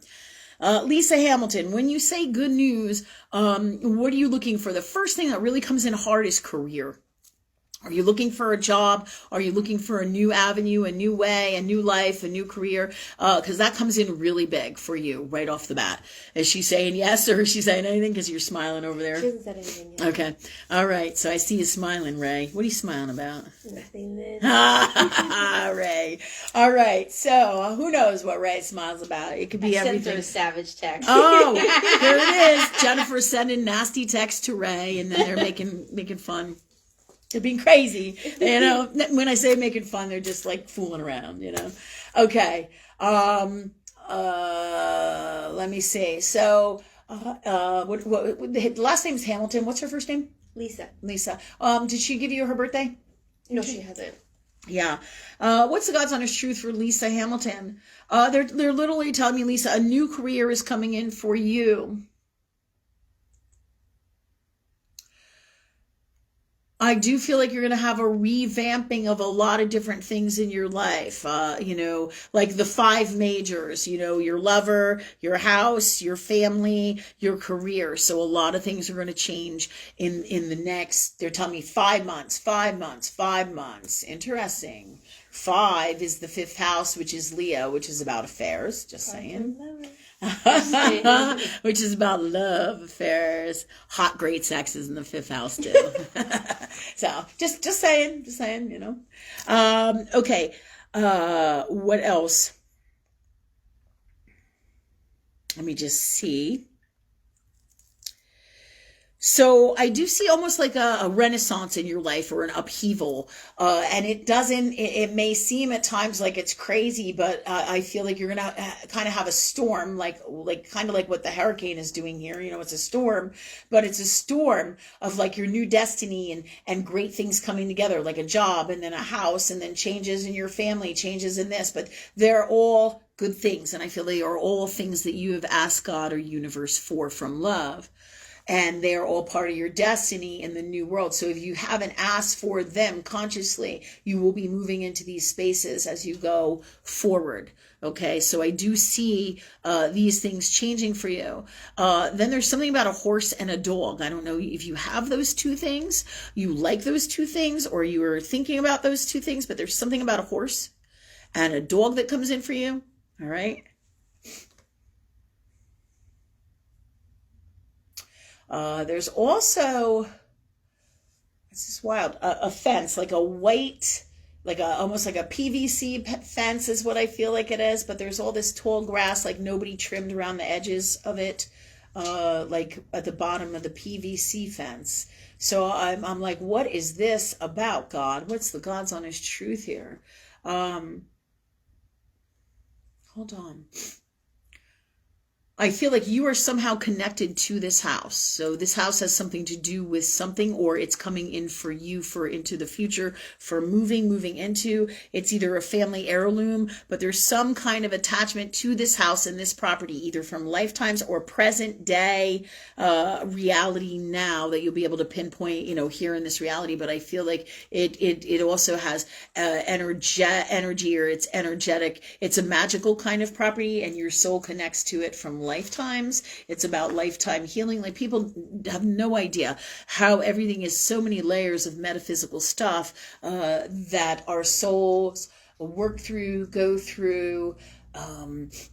Lisa Hamilton, when you say good news, what are you looking for? The first thing that really comes in hard is career. Are you looking for a job? Are you looking for a new avenue, a new way, a new life, a new career? Because that comes in really big for you right off the bat. Is she saying yes, or is she saying anything? Because you're smiling over there. She hasn't said anything yet. Okay. All right. So I see you smiling, Ray. What are you smiling about? Nothing, Lynn. Ray. All right. So who knows what Ray smiles about? It could be everything. Sent her a savage text. Oh, there it is. Jennifer sending nasty texts to Ray, and then they're making fun. They're being crazy, When I say making fun, they're just like fooling around, Okay. Let me see. So, what the last name's Hamilton. What's her first name? Lisa. Did she give you her birthday? No, she hasn't. Yeah. What's the God's honest truth for Lisa Hamilton? They're literally telling me, Lisa, a new career is coming in for you. I do feel like you're going to have a revamping of a lot of different things in your life, like the 5 majors, your lover, your house, your family, your career. So a lot of things are going to change in the next, they're telling me 5 months. Interesting. 5 is the 5th house, which is Leo, which is about affairs, just saying. Which is about love, affairs, hot, great sex is in the 5th house too. So just saying, Okay. What else? Let me just see. So I do see almost like a renaissance in your life, or an upheaval. And it may seem at times like it's crazy, but I feel like you're going to kind of have a storm, like kind of like what the hurricane is doing here. It's a storm, but it's a storm of like your new destiny and great things coming together, like a job and then a house and then changes in your family, changes in this, but they're all good things. And I feel they are all things that you have asked God or universe for from love. And they are all part of your destiny in the new world. So if you haven't asked for them consciously, you will be moving into these spaces as you go forward. Okay, so I do see these things changing for you. Then there's something about a horse and a dog. I don't know if you have those 2 things, you like those 2 things, or you are thinking about those 2 things, but there's something about a horse and a dog that comes in for you. All right. There's also, this is wild, a fence, like a white, almost like a PVC fence is what I feel like it is, but there's all this tall grass, like nobody trimmed around the edges of it, like at the bottom of the PVC fence. So I'm like, what is this about, God? What's the God's honest truth here? Hold on. I feel like you are somehow connected to this house. So this house has something to do with something, or it's coming in for you for into the future, for moving into. It's either a family heirloom, but there's some kind of attachment to this house and this property, either from lifetimes or present day reality now that you'll be able to pinpoint, here in this reality. But I feel like it also has energy, or it's energetic. It's a magical kind of property, and your soul connects to it from lifetimes. It's about lifetime healing. Like, people have no idea how everything is so many layers of metaphysical stuff that our souls work through, go through,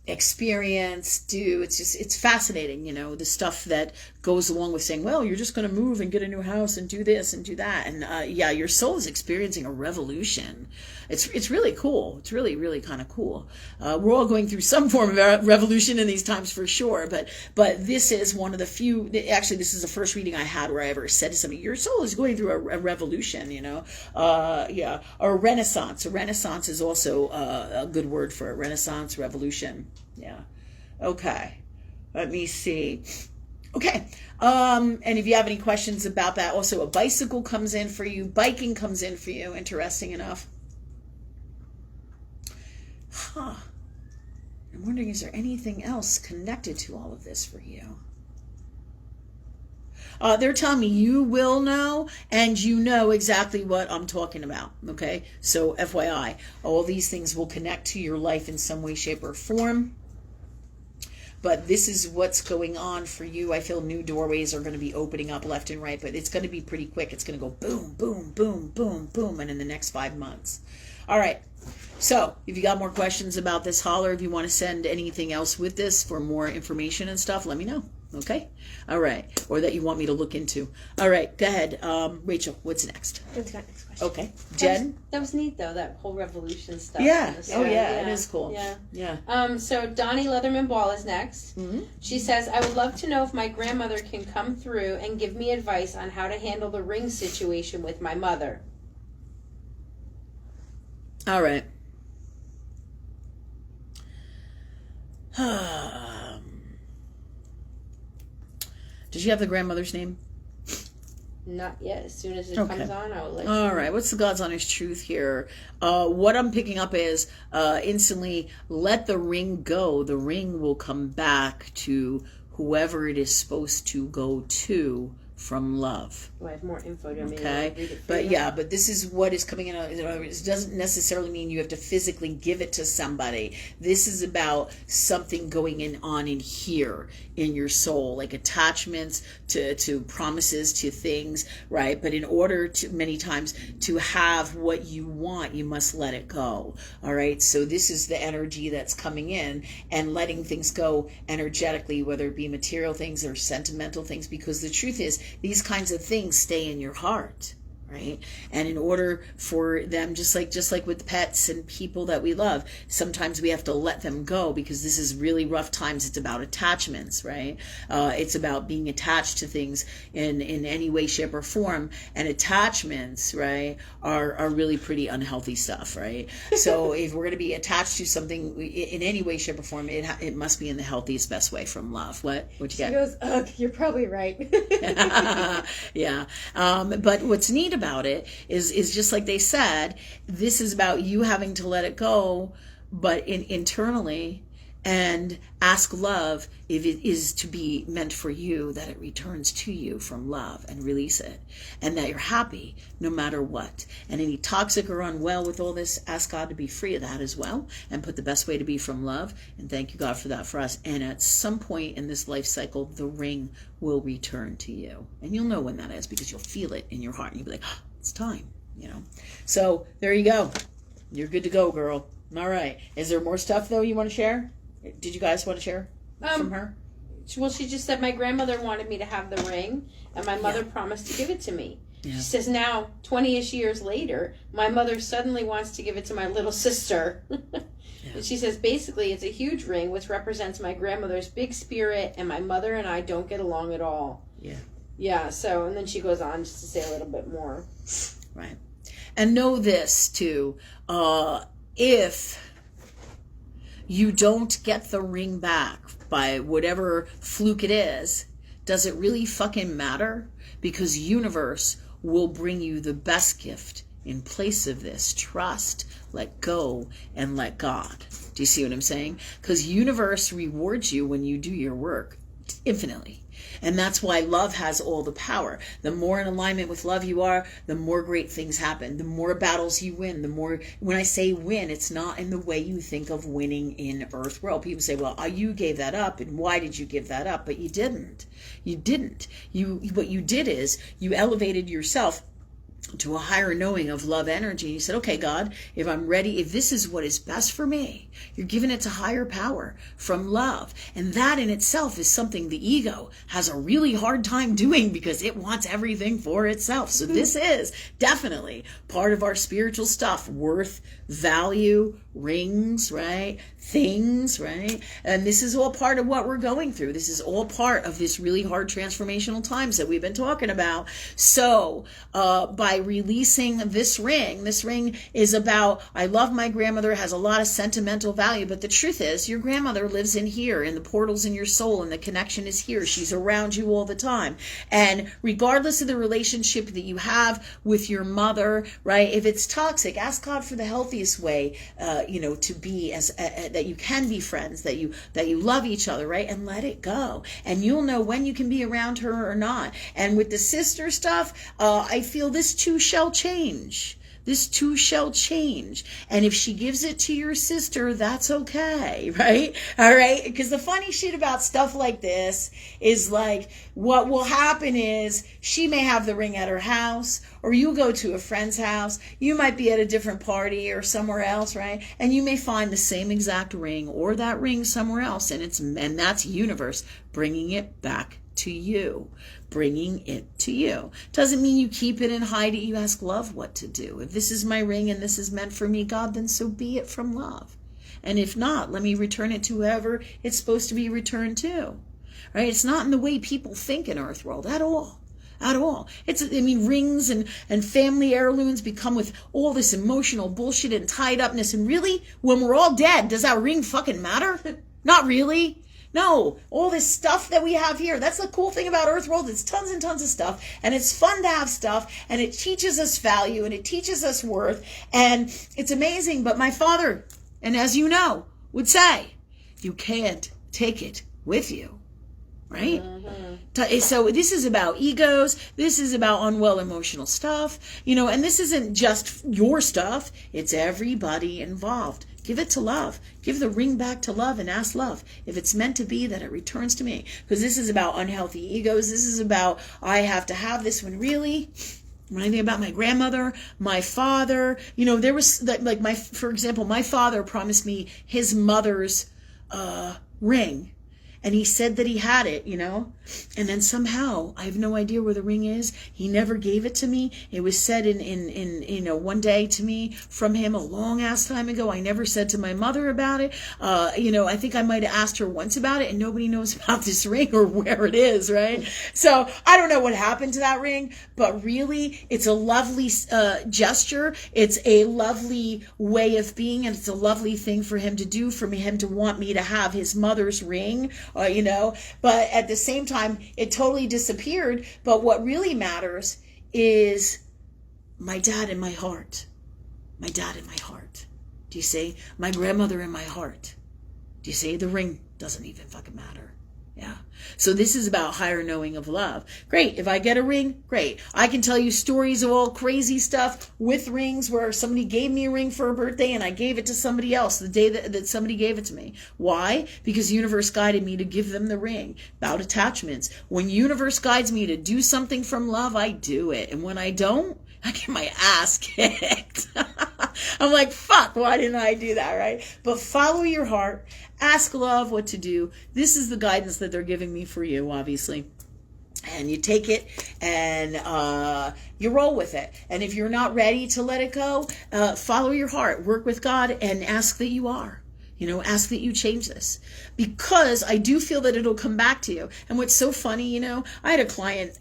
experience, do. It's fascinating, the stuff that goes along with saying, well, you're just going to move and get a new house and do this and do that. And your soul is experiencing a revolution. It's really cool. It's really, really kind of cool. We're all going through some form of revolution in these times for sure. But this is one of the few, actually, this is the first reading I had where I ever said to somebody, your soul is going through a revolution, or a renaissance. A renaissance is also a good word for it. Renaissance, revolution. Yeah. Okay. Let me see. Okay. And if you have any questions about that, also a bicycle comes in for you. Biking comes in for you. Interesting enough. I'm wondering, is there anything else connected to all of this for you? They're telling me you will know, and you know exactly what I'm talking about, okay? So FYI, all these things will connect to your life in some way, shape, or form. But this is what's going on for you. I feel new doorways are going to be opening up left and right, but it's going to be pretty quick. It's going to go boom, boom, boom, boom, boom, and in the next 5 months. All right. So if you got more questions about this, holler. If you want to send anything else with this for more information and stuff, let me know. Okay? All right. Or that you want me to look into. All right. Go ahead. Rachel, what's next? What's the next question? Okay. Jen? That was neat, though, that whole revolution stuff. Yeah. Oh, yeah. It is cool. Yeah. Yeah. So Donnie Leatherman Ball is next. Mm-hmm. She says, I would love to know if my grandmother can come through and give me advice on how to handle the ring situation with my mother. All right. Did you have the grandmother's name? Not yet. As soon as it Okay. comes on, I will let you All know. right. What's the God's honest truth here? What I'm picking up is instantly let the ring go. The ring will come back to whoever it is supposed to go to from love. Oh, I have more info to me. Okay, but this is what is coming in. It doesn't necessarily mean you have to physically give it to somebody. This is about something going on in here in your soul, like attachments to promises, to things, right? But in order to, many times, to have what you want, you must let it go. All right. So this is the energy that's coming in and letting things go energetically, whether it be material things or sentimental things, because the truth is, these kinds of things stay in your heart, right? And in order for them, just like with pets and people that we love, sometimes we have to let them go because this is really rough times. It's about attachments, right? It's about being attached to things in any way, shape, or form. And attachments, right, are really pretty unhealthy stuff, right? So if we're going to be attached to something in any way, shape, or form, it must be in the healthiest, best way from love. What you She got? goes, ugh, you're probably right. Yeah. But what's neat about it is just like they said, this is about you having to let it go, but internally, and ask love if it is to be meant for you, that it returns to you from love, and release it, and that you're happy no matter what. And any toxic or unwell with all this, ask God to be free of that as well, and put the best way to be from love. And thank you, God, for that for us. And at some point in this life cycle, the ring will return to you, and you'll know when that is because you'll feel it in your heart, and you'll be like, oh, it's time, So there you go. You're good to go, girl. All right. Is there more stuff though you want to share? Did you guys want to share from her? Well, she just said my grandmother wanted me to have the ring, and my mother promised to give it to me. Yeah. She says now, 20-ish years later, my mother suddenly wants to give it to my little sister. And she says, basically, it's a huge ring, which represents my grandmother's big spirit, and my mother and I don't get along at all. Yeah. Yeah, so, and then she goes on just to say a little bit more. Right. And know this, too. If you don't get the ring back by whatever fluke it is, does it really fucking matter? Because universe will bring you the best gift in place of this. Trust, let go, and let God. Do you see what I'm saying? Because universe rewards you when you do your work infinitely. And that's why love has all the power. The more in alignment with love you are, the more great things happen. The more battles you win, the more, when I say win, it's not in the way you think of winning in Earth World. People say, well, you gave that up, and why did you give that up? But you didn't. You didn't. What you did is you elevated yourself to a higher knowing of love energy. You said, okay, God, if I'm ready, if this is what is best for me, you're giving it to higher power from love. And that in itself is something the ego has a really hard time doing because it wants everything for itself. So this is definitely part of our spiritual stuff, worth, value, rings, right? Things, right? And this is all part of what we're going through. This is all part of this really hard transformational times that we've been talking about. So by releasing this ring is about, I love my grandmother, has a lot of sentimental value, but the truth is your grandmother lives in here, and the portal's in your soul, and the connection is here. She's around you all the time. And regardless of the relationship that you have with your mother, right? If it's toxic, ask God for the healthiest way, to be as that you can be friends, that you love each other, right? And let it go. And you'll know when you can be around her or not. And with the sister stuff, I feel this too shall change. This too shall change. And if she gives it to your sister, that's okay, right? All right? Because the funny shit about stuff like this is like, what will happen is she may have the ring at her house, or you go to a friend's house. You might be at a different party or somewhere else, right? And you may find the same exact ring or that ring somewhere else. And that's universe bringing it back to you. Bringing it to you. Doesn't mean you keep it and hide it. You ask love what to do. If this is my ring and this is meant for me, God, then so be it from love. And if not, let me return it to whoever it's supposed to be returned to. Right? It's not in the way people think in Earth World at all. At all. Rings and family heirlooms become with all this emotional bullshit and tied upness. And really, when we're all dead, does that ring fucking matter? Not really. No, all this stuff that we have here, that's the cool thing about Earthworld. It's tons and tons of stuff, and it's fun to have stuff, and it teaches us value, and it teaches us worth, and it's amazing. But my father, and as you know, would say, you can't take it with you, right? Mm-hmm. So this is about egos. This is about unwell emotional stuff, and this isn't just your stuff. It's everybody involved. Give it to love. Give the ring back to love and ask love if it's meant to be that it returns to me. Because this is about unhealthy egos. This is about, I have to have this one. Really? When I think about my grandmother, my father, there was for example, my father promised me his mother's ring. And he said that he had it, and then somehow I have no idea where the ring is. He never gave it to me. It was said in one day to me from him a long ass time ago. I never said to my mother about it. I think I might have asked her once about it, and nobody knows about this ring or where it is, right? So I don't know what happened to that ring, but really it's a lovely gesture. It's a lovely way of being, and it's a lovely thing for him to do, for him to want me to have his mother's ring. But at the same time, it totally disappeared. But what really matters is my dad in my heart. My dad in my heart. Do you see? My grandmother in my heart. Do you see? The ring doesn't even fucking matter. Yeah. So this is about higher knowing of love. Great. If I get a ring, great. I can tell you stories of all crazy stuff with rings where somebody gave me a ring for a birthday and I gave it to somebody else the day that somebody gave it to me. Why? Because the universe guided me to give them the ring. About attachments. When universe guides me to do something from love, I do it. And when I don't, I get my ass kicked. I'm like, fuck, why didn't I do that, right? But follow your heart. Ask love what to do. This is the guidance that they're giving me for you, obviously. And you take it and you roll with it. And if you're not ready to let it go, follow your heart. Work with God and ask that you are. Ask that you change this, because I do feel that it'll come back to you. And what's so funny, I had a client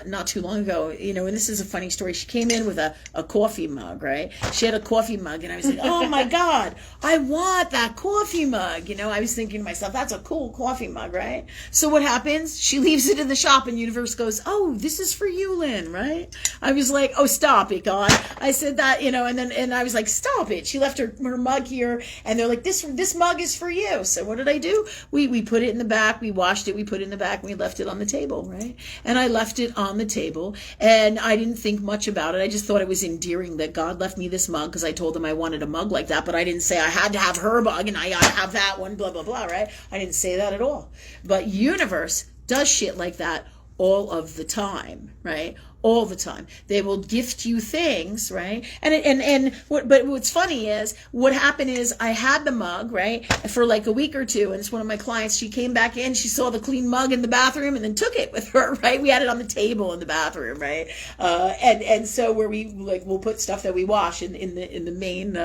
not too long ago, and this is a funny story. She came in with a coffee mug, right? She had a coffee mug, and I was like, oh my God, I want that coffee mug. I was thinking to myself, that's a cool coffee mug, right? So what happens? She leaves it in the shop, and universe goes, oh, this is for you, Lynn, right? I was like, oh, stop it, God. I said that, and I was like, stop it. She left her mug here, and they're like, this mug is for you. So what did I do? We put it in the back, we washed it, we put it in the back, and we left it on the table, right? And I left it on the table, and I didn't think much about it. I just thought it was endearing that God left me this mug, because I told him I wanted a mug like that, but I didn't say I had to have her mug, and I gotta have that one, blah, blah, blah, right? I didn't say that at all. But universe does shit like that all of the time, right? all the time. They will gift you things, right? But what's funny is what happened is I had the mug, right, for like a week or two, and it's one of my clients. She came back in, she saw the clean mug in the bathroom, and then took it with her, right? We had it on the table in the bathroom, right? And so where we'll put stuff that we wash in the main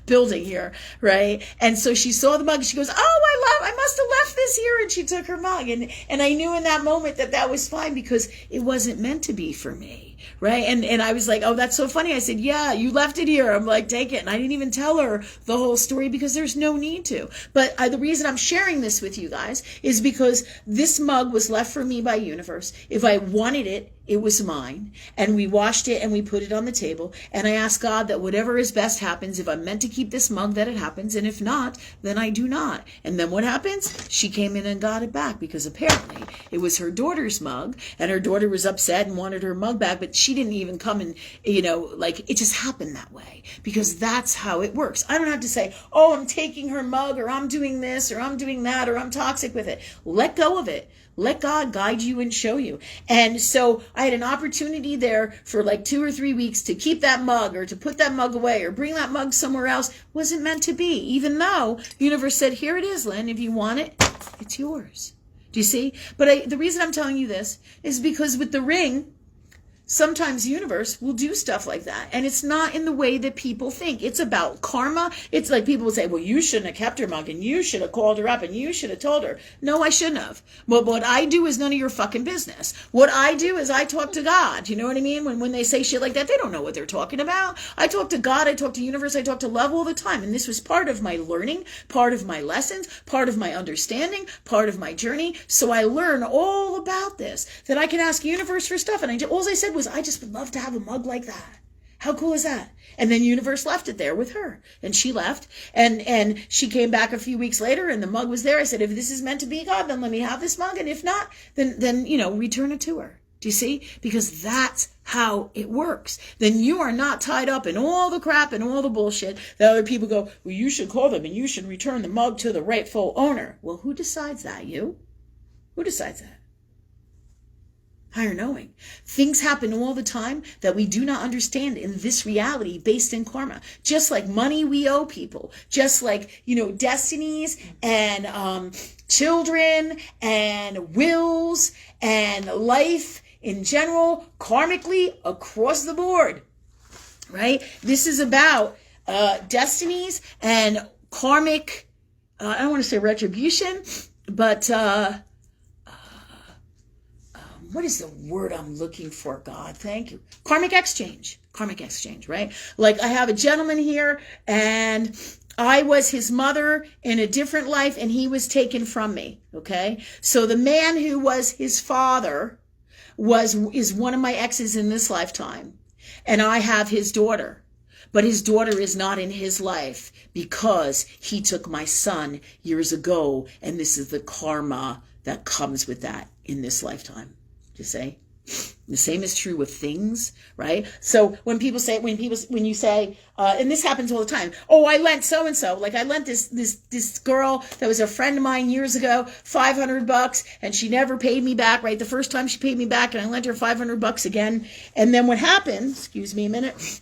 building here, right? And so she saw the mug, and she goes, "Oh, I must have left this here," and she took her mug, and I knew in that moment that was fine because it wasn't meant to be for me, right? And I was like, "Oh, that's so funny." I said, "Yeah, you left it here." I'm like, "Take it." And I didn't even tell her the whole story because there's no need to. But the reason I'm sharing this with you guys is because this mug was left for me by universe. If I wanted it, it was mine, and we washed it and we put it on the table, and I asked God that whatever is best happens. If I'm meant to keep this mug, that it happens, and if not, then I do not. And then what happens? She came in and got it back because apparently it was her daughter's mug, and her daughter was upset and wanted her mug back, but she didn't even come and, it just happened that way because that's how it works. I don't have to say, "Oh, I'm taking her mug," or "I'm doing this," or "I'm doing that," or "I'm toxic with it." Let go of it. Let God guide you and show you. And so I had an opportunity there for like 2 or 3 weeks to keep that mug or to put that mug away or bring that mug somewhere else. Wasn't meant to be, even though the universe said, "Here it is, Lynn. If you want it, it's yours." Do you see? But the reason I'm telling you this is because with the ring, sometimes the universe will do stuff like that. And it's not in the way that people think. It's about karma. It's like people will say, "Well, you shouldn't have kept her mug and you should have called her up and you should have told her." No, I shouldn't have. But what I do is none of your fucking business. What I do is I talk to God. You know what I mean? When they say shit like that, they don't know what they're talking about. I talk to God. I talk to universe. I talk to love all the time. And this was part of my learning, part of my lessons, part of my understanding, part of my journey. So I learn all about this, that I can ask universe for stuff. And all I said was, "I just would love to have a mug like that." How cool is that? And then universe left it there with her, and she left, and she came back a few weeks later, and the mug was there. I said, "If this is meant to be, God, then let me have this mug, and if not, then return it to her." Do you see? Because that's how it works. Then you are not tied up in all the crap and all the bullshit that other people go, "Well, you should call them and you should return the mug to the rightful owner." Well, who decides that? You? Who decides that? Higher knowing. Things happen all the time that we do not understand in this reality based in karma. Just like money we owe people. Just like, destinies and children and wills and life in general, karmically across the board. Right? This is about destinies and karmic, I don't want to say retribution, but what is the word I'm looking for, God? Thank you. Karmic exchange, right? Like I have a gentleman here and I was his mother in a different life and he was taken from me, okay? So the man who was his father is one of my exes in this lifetime. And I have his daughter. But his daughter is not in his life because he took my son years ago. And this is the karma that comes with that in this lifetime. To say the same is true with things, right? So when you say, and this happens all the time, "Oh, I lent so and so." Like I lent this girl that was a friend of mine years ago $500, and she never paid me back. Right, the first time she paid me back, and I lent her $500 again. And then what happened? Excuse me a minute.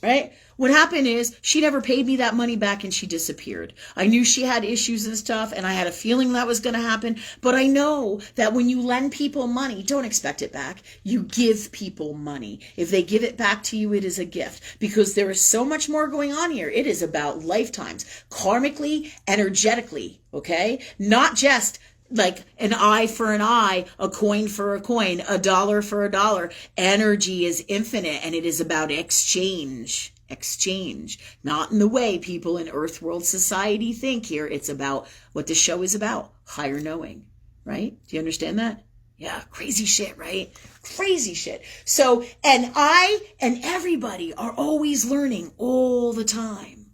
Right? What happened is she never paid me that money back and she disappeared. I knew she had issues and stuff and I had a feeling that was going to happen. But I know that when you lend people money, don't expect it back. You give people money. If they give it back to you, it is a gift because there is so much more going on here. It is about lifetimes, karmically, energetically, okay? Not just like an eye for an eye, a coin for a coin, a dollar for a dollar. Energy is infinite and it is about exchange. Not in the way people in Earth World Society think here. It's about what the show is about, higher knowing, right? Do you understand that? Yeah, crazy shit, right? Crazy shit. So, and I and everybody are always learning all the time.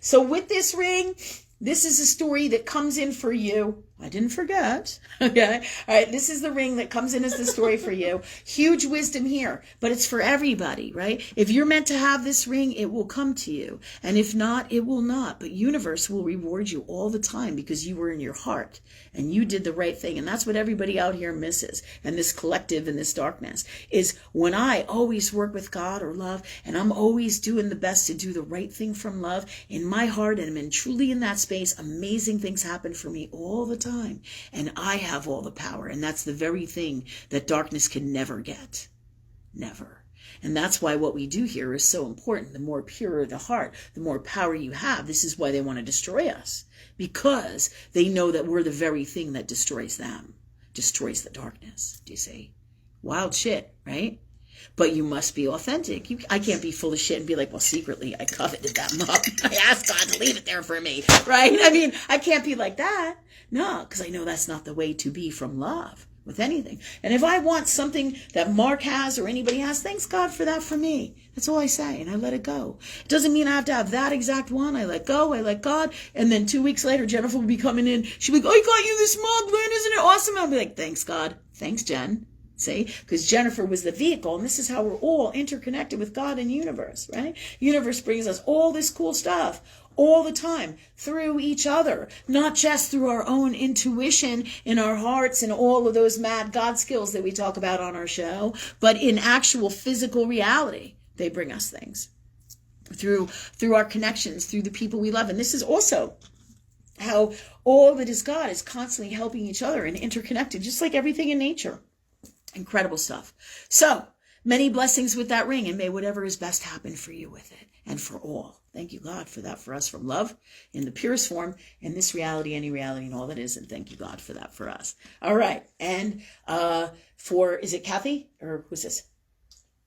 So with this ring, this is a story that comes in for you, I didn't forget. Okay. All right. This is the ring that comes in as the story for you. Huge wisdom here, but it's for everybody, right? If you're meant to have this ring, it will come to you. And if not, it will not. But universe will reward you all the time because you were in your heart and you did the right thing. And that's what everybody out here misses. And this collective in this darkness is when I always work with God or love, and I'm always doing the best to do the right thing from love in my heart, and I'm truly in that space, amazing things happen for me all the time. And I have all the power. And that's the very thing that darkness can never get. Never. And that's why what we do here is so important. The more pure the heart, the more power you have. This is why they want to destroy us. Because they know that we're the very thing that destroys them. Destroys the darkness. Do you see? Wild shit, right? But you must be authentic. I can't be full of shit and be like, well, secretly, I coveted that mug. I asked God to leave it there for me, right? I mean, I can't be like that. No, because I know that's not the way to be from love with anything. And if I want something that Mark has or anybody has, thanks God for that for me. That's all I say, and I let it go. It doesn't mean I have to have that exact one. I let go, I let God, and then 2 weeks later, Jennifer will be coming in. She'll be like, I got you this mug, Lynn, isn't it awesome? I'll be like, thanks God. Thanks, Jen. See, because Jennifer was the vehicle, and this is how we're all interconnected with God and universe, right? Universe brings us all this cool stuff all the time through each other, not just through our own intuition in our hearts and all of those mad God skills that we talk about on our show, but in actual physical reality. They bring us things through our connections, through the people we love. And this is also how all that is God is constantly helping each other and interconnected, just like everything in nature. Incredible stuff. So many blessings with that ring, and may whatever is best happen for you with it and for all. Thank you, God, for that for us from love in the purest form, in this reality, any reality, and all that is. And thank you, God, for that for us. All right. And is it Kathy or who's this?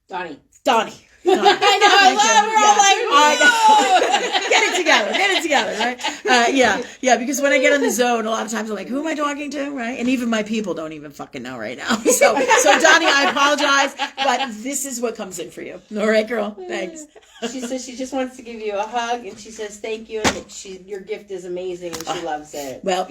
Donnie. Donnie. I know, I love her. I'm like, Get it together, right? Yeah, because when I get on the zone, a lot of times I'm like, who am I talking to, right? And even my people don't even fucking know right now. So Donnie, I apologize, but this is what comes in for you. All right, girl? Thanks. She says she just wants to give you a hug, and she says thank you, and that your gift is amazing, and she loves it. Well,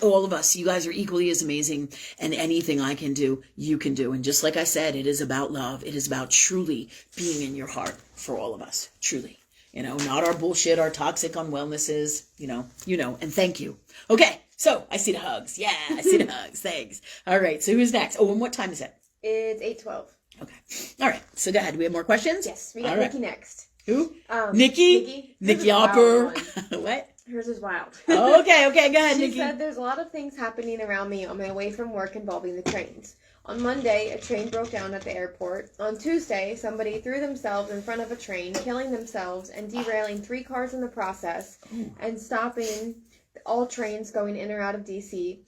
all of us, you guys are equally as amazing, and anything I can do, you can do. And just like I said, it is about love. It is about truly being in your heart for all of us, truly. Not our bullshit, our toxic unwellnesses, and thank you. Okay, so I see the hugs. Yeah, I see the hugs. Thanks. All right, so who's next? Oh, and what time is it? It's 8:12. Okay. All right, so go ahead. Do we have more questions? Yes, we got Nikki next. Who? Nikki? Nikki Opper. What? Hers is wild. Okay, go ahead, She Nikki. said there's a lot of things happening around me on my way from work involving the trains. On Monday, a train broke down at the airport. On Tuesday, somebody threw themselves in front of a train, killing themselves and derailing 3 cars in the process and stopping all trains going in or out of D.C.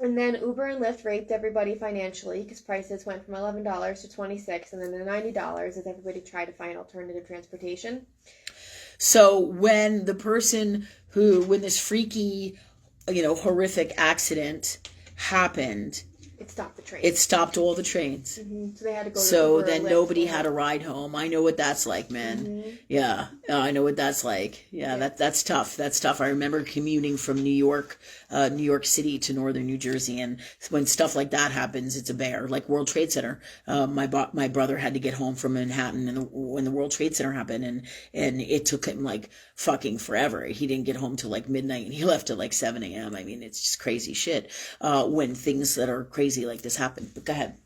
And then Uber and Lyft raped everybody financially because prices went from $11 to $26 and then to $90 as everybody tried to find alternative transportation. So when this freaky, horrific accident happened, it stopped the train. It stopped all the trains. Mm-hmm. So they had to go. So then nobody had a ride home. I know what that's like, man. Mm-hmm. Yeah, I know what that's like. Yeah, that's tough. That's tough. I remember commuting from New York City to northern New Jersey, and when stuff like that happens, it's a bear. Like World Trade Center. My brother had to get home from Manhattan when the World Trade Center happened, and it took him like fucking forever. He didn't get home till like midnight, and he left at like 7 a.m. I mean, it's just crazy shit when things that are crazy like this happen. But go ahead.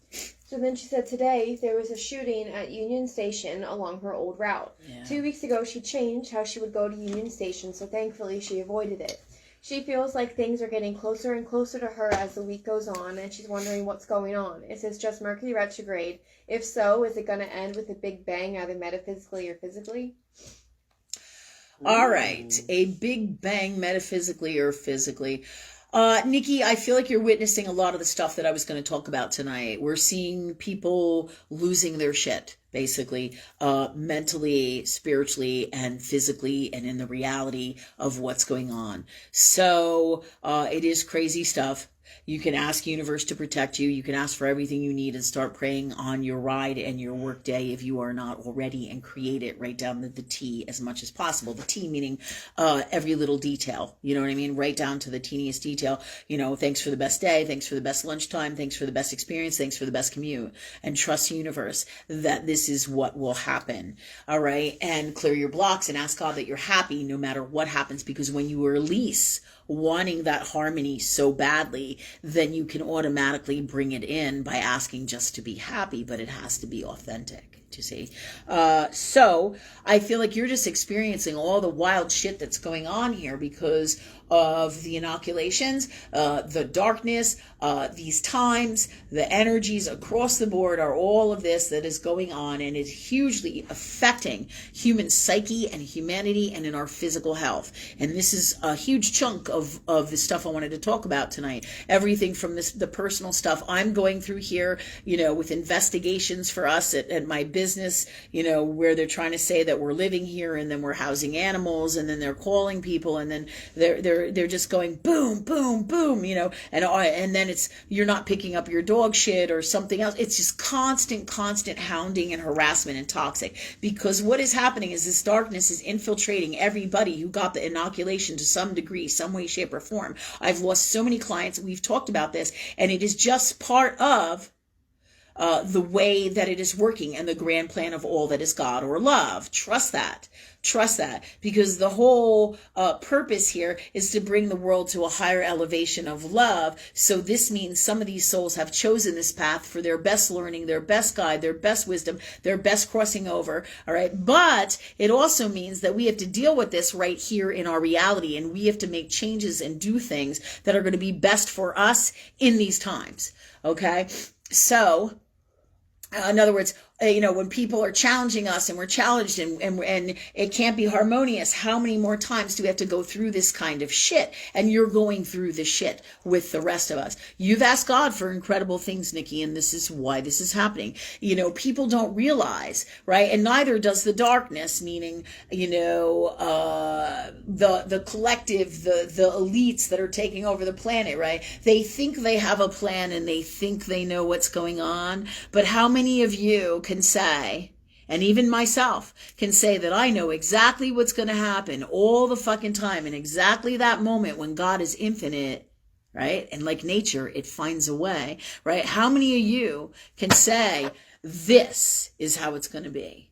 So then she said today there was a shooting at Union Station along her old route. Yeah. 2 weeks ago she changed how she would go to Union Station, so thankfully she avoided it. She feels like things are getting closer and closer to her as the week goes on, and she's wondering what's going on. Is this just Mercury retrograde? If so, is it going to end with a big bang, either metaphysically or physically? All right. A big bang metaphysically or physically. Nikki, I feel like you're witnessing a lot of the stuff that I was going to talk about tonight. We're seeing people losing their shit, basically, mentally, spiritually, and physically, and in the reality of what's going on. So, it is crazy stuff. You can ask universe to protect you. You can ask for everything you need and start praying on your ride and your work day if you are not already, and create it right down to the T as much as possible. The T meaning every little detail. You know what I mean? Right down to the teeniest detail. You know, thanks for the best day. Thanks for the best lunchtime. Thanks for the best experience. Thanks for the best commute. And trust the universe that this is what will happen. All right? And clear your blocks and ask God that you're happy no matter what happens, because when you release wanting that harmony so badly, then you can automatically bring it in by asking just to be happy, but it has to be authentic, you see. So I feel like you're just experiencing all the wild shit that's going on here because of the inoculations, the darkness, these times, the energies across the board are all of this that is going on, and is hugely affecting human psyche and humanity and in our physical health. And this is a huge chunk of the stuff I wanted to talk about tonight. Everything from the personal stuff I'm going through here, you know, with investigations for us at my business, you know, where they're trying to say that we're living here and then we're housing animals, and then they're calling people, and then they're just going boom, boom, boom, you know, and then it's, you're not picking up your dog shit or something else. It's just constant hounding and harassment and toxic, because what is happening is this darkness is infiltrating everybody who got the inoculation to some degree, some way, shape, or form. I've lost so many clients. We've talked about this, and it is just part of the way that it is working and the grand plan of all that is God or love. Trust that, because the whole purpose here is to bring the world to a higher elevation of love. So this means some of these souls have chosen this path for their best learning, their best guide, their best wisdom, their best crossing over. All right. But it also means that we have to deal with this right here in our reality, and we have to make changes and do things that are going to be best for us in these times. Okay. So, in other words, you know, when people are challenging us and we're challenged and it can't be harmonious, how many more times do we have to go through this kind of shit? And you're going through the shit with the rest of us. You've asked God for incredible things, Nikki, and this is why this is happening. You know, people don't realize, right? And neither does the darkness, meaning, you know, the collective, the elites that are taking over the planet, right? They think they have a plan and they think they know what's going on. But how many of you can say, and even myself can say, that I know exactly what's going to happen all the fucking time, and exactly that moment when God is infinite, right? And like nature, it finds a way, right? How many of you can say, this is how it's going to be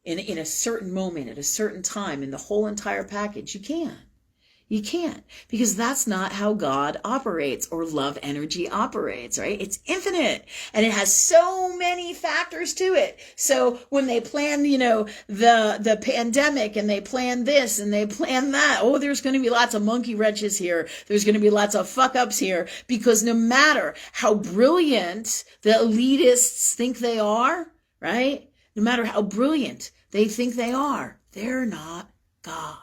in a certain moment, at a certain time, in the whole entire package? You can't. You can't, because that's not how God operates or love energy operates, right? It's infinite, and it has so many factors to it. So when they plan, you know, the pandemic, and they plan this and they plan that, oh, there's going to be lots of monkey wrenches here. There's going to be lots of fuck ups here, because no matter how brilliant the elitists think they are, right? No matter how brilliant they think they are, they're not God.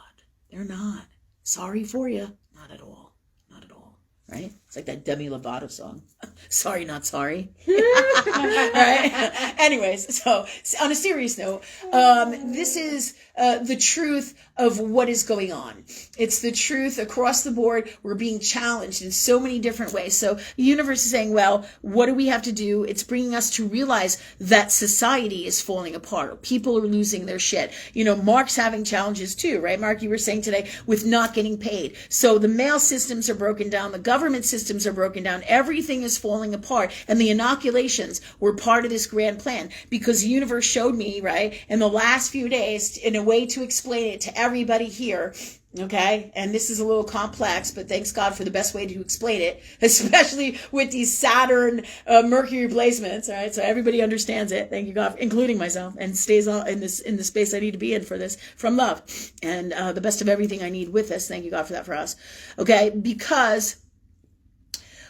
They're not. Sorry for you. Not at all. Not at all. Right? It's like that Demi Lovato song. Sorry, not sorry. Right? Anyways, so on a serious note, this is the truth of what is going on. It's the truth across the board. We're being challenged in so many different ways. So the universe is saying, well, what do we have to do? It's bringing us to realize that society is falling apart. People are losing their shit. You know, Mark's having challenges too, right? Mark, you were saying today, with not getting paid. So the mail systems are broken down. The government systems are broken down. Everything is falling apart. And the inoculations were part of this grand plan, because the universe showed me, right, in the last few days, in a way to explain it to everybody here. Okay, and this is a little complex, but thanks God for the best way to explain it, especially with these Saturn Mercury placements. All right, so everybody understands it. Thank you God, including myself, and stays in the space I need to be in for this, from love, and the best of everything I need with this. Thank you God for that for us. Okay, because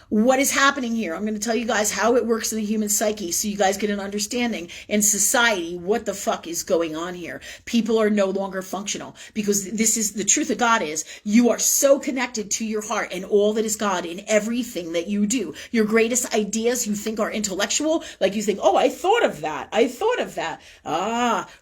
what is happening here? I'm going to tell you guys how it works in the human psyche, so you guys get an understanding in society what the fuck is going on here. People are no longer functional, because this is the truth of God is you are so connected to your heart and all that is God in everything that you do. Your greatest ideas you think are intellectual, like you think, oh, I thought of that.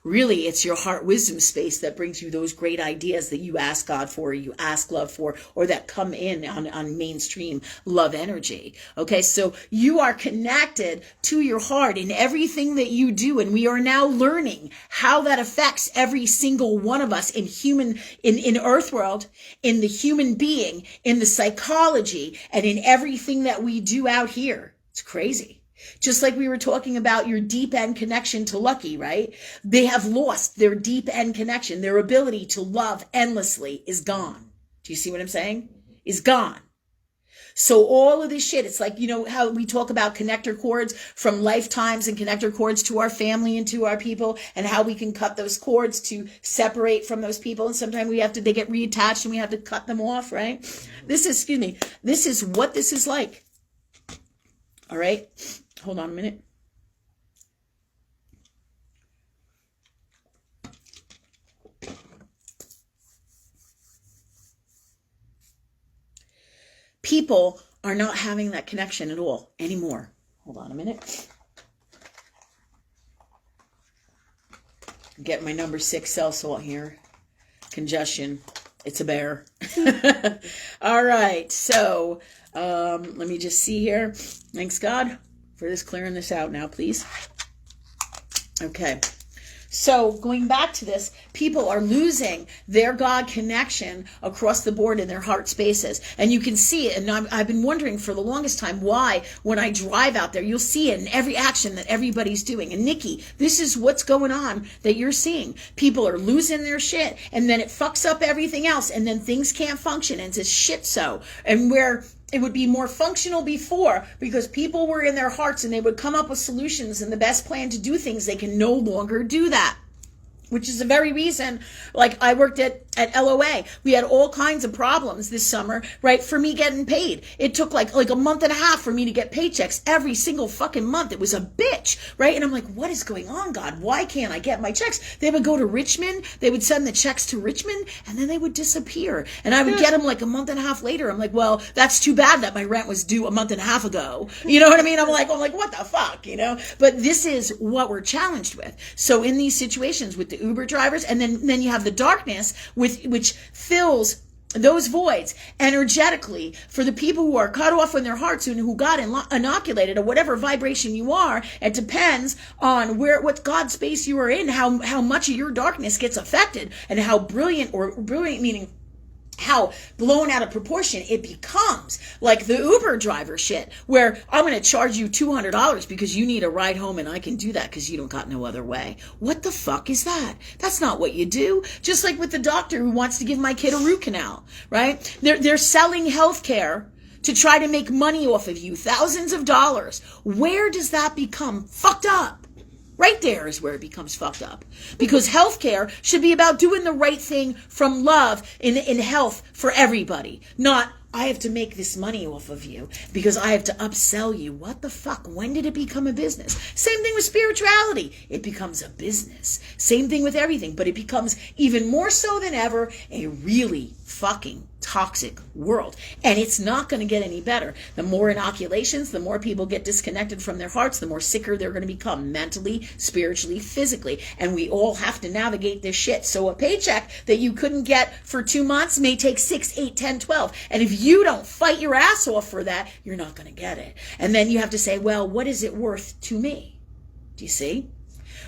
Really, it's your heart wisdom space that brings you those great ideas that you ask God for, you ask love for, or that come in on mainstream love energy. energy. Okay, so you are connected to your heart in everything that you do, and we are now learning how that affects every single one of us in earth world, in the human being, in the psychology, and in everything that we do out here. It's crazy. Just like we were talking about your deep end connection to Lucky, right? They have lost their deep end connection. Their ability to love endlessly is gone. Do you see what I'm saying? Is gone. So all of this shit, it's like, you know, how we talk about connector cords from lifetimes and connector cords to our family and to our people, and how we can cut those cords to separate from those people. And sometimes they get reattached and we have to cut them off, right? This is what this is like. All right. Hold on a minute. People are not having that connection at all anymore. Hold on a minute. Get my number 6 cell salt here. Congestion. It's a bear. All right. So let me just see here. Thanks God for this, clearing this out now, please. Okay. So going back to this, people are losing their God connection across the board in their heart spaces. And you can see it. And I've been wondering for the longest time why, when I drive out there, you'll see it in every action that everybody's doing. And Nikki, this is what's going on that you're seeing. People are losing their shit, and then it fucks up everything else, and then things can't function, and it's a shit so. And where it would be more functional before, because people were in their hearts and they would come up with solutions and the best plan to do things, they can no longer do that. Which is the very reason, like I worked at LOA. We had all kinds of problems this summer, right, for me getting paid. It took like a month and a half for me to get paychecks every single fucking month. It was a bitch, right? And I'm like, what is going on, God? Why can't I get my checks? They would go to Richmond. They would send the checks to Richmond, and then they would disappear. And I would get them like a month and a half later. I'm like, well, that's too bad that my rent was due a month and a half ago. You know what I mean? I'm like, what the fuck, you know? But this is what we're challenged with. So in these situations with the Uber drivers, and then you have the darkness which fills those voids energetically for the people who are cut off in their hearts and who got inoculated, or whatever vibration you are. It depends on what God space you are in, how much of your darkness gets affected, and how brilliant meaning how blown out of proportion it becomes. Like the Uber driver shit, where I'm going to charge you $200 because you need a ride home, and I can do that because you don't got no other way. What the fuck is that? That's not what you do. Just like with the doctor who wants to give my kid a root canal, right? They're selling healthcare to try to make money off of you, thousands of dollars. Where does that become fucked up? Right there is where it becomes fucked up. Because healthcare should be about doing the right thing from love in health for everybody. Not, I have to make this money off of you because I have to upsell you. What the fuck? When did it become a business? Same thing with spirituality. It becomes a business. Same thing with everything. But it becomes even more so than ever a really fucking toxic world. And it's not going to get any better. The more inoculations, the more people get disconnected from their hearts, the more sicker they're going to become mentally, spiritually, physically. And we all have to navigate this shit. So a paycheck that you couldn't get for 2 months may take 6, 8, 10, 12. And if you don't fight your ass off for that, you're not going to get it. And then you have to say, well, what is it worth to me? Do you see?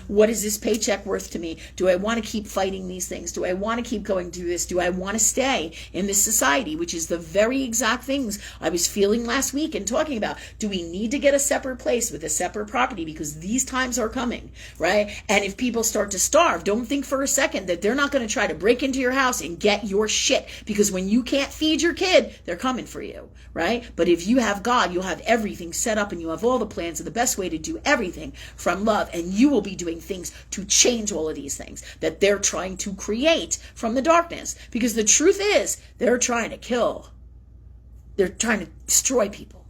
What is this paycheck worth to me? Do I want to keep fighting these things? Do I want to keep going through this? Do I want to stay in this society, which is the very exact things I was feeling last week and talking about? Do we need to get a separate place with a separate property because these times are coming, right? And if people start to starve, don't think for a second that they're not going to try to break into your house and get your shit, because when you can't feed your kid, they're coming for you, right? But if you have God, you'll have everything set up and you have all the plans of the best way to do everything from love, and you will be doing things to change all of these things that they're trying to create from the darkness. Because the truth is, they're trying to destroy people.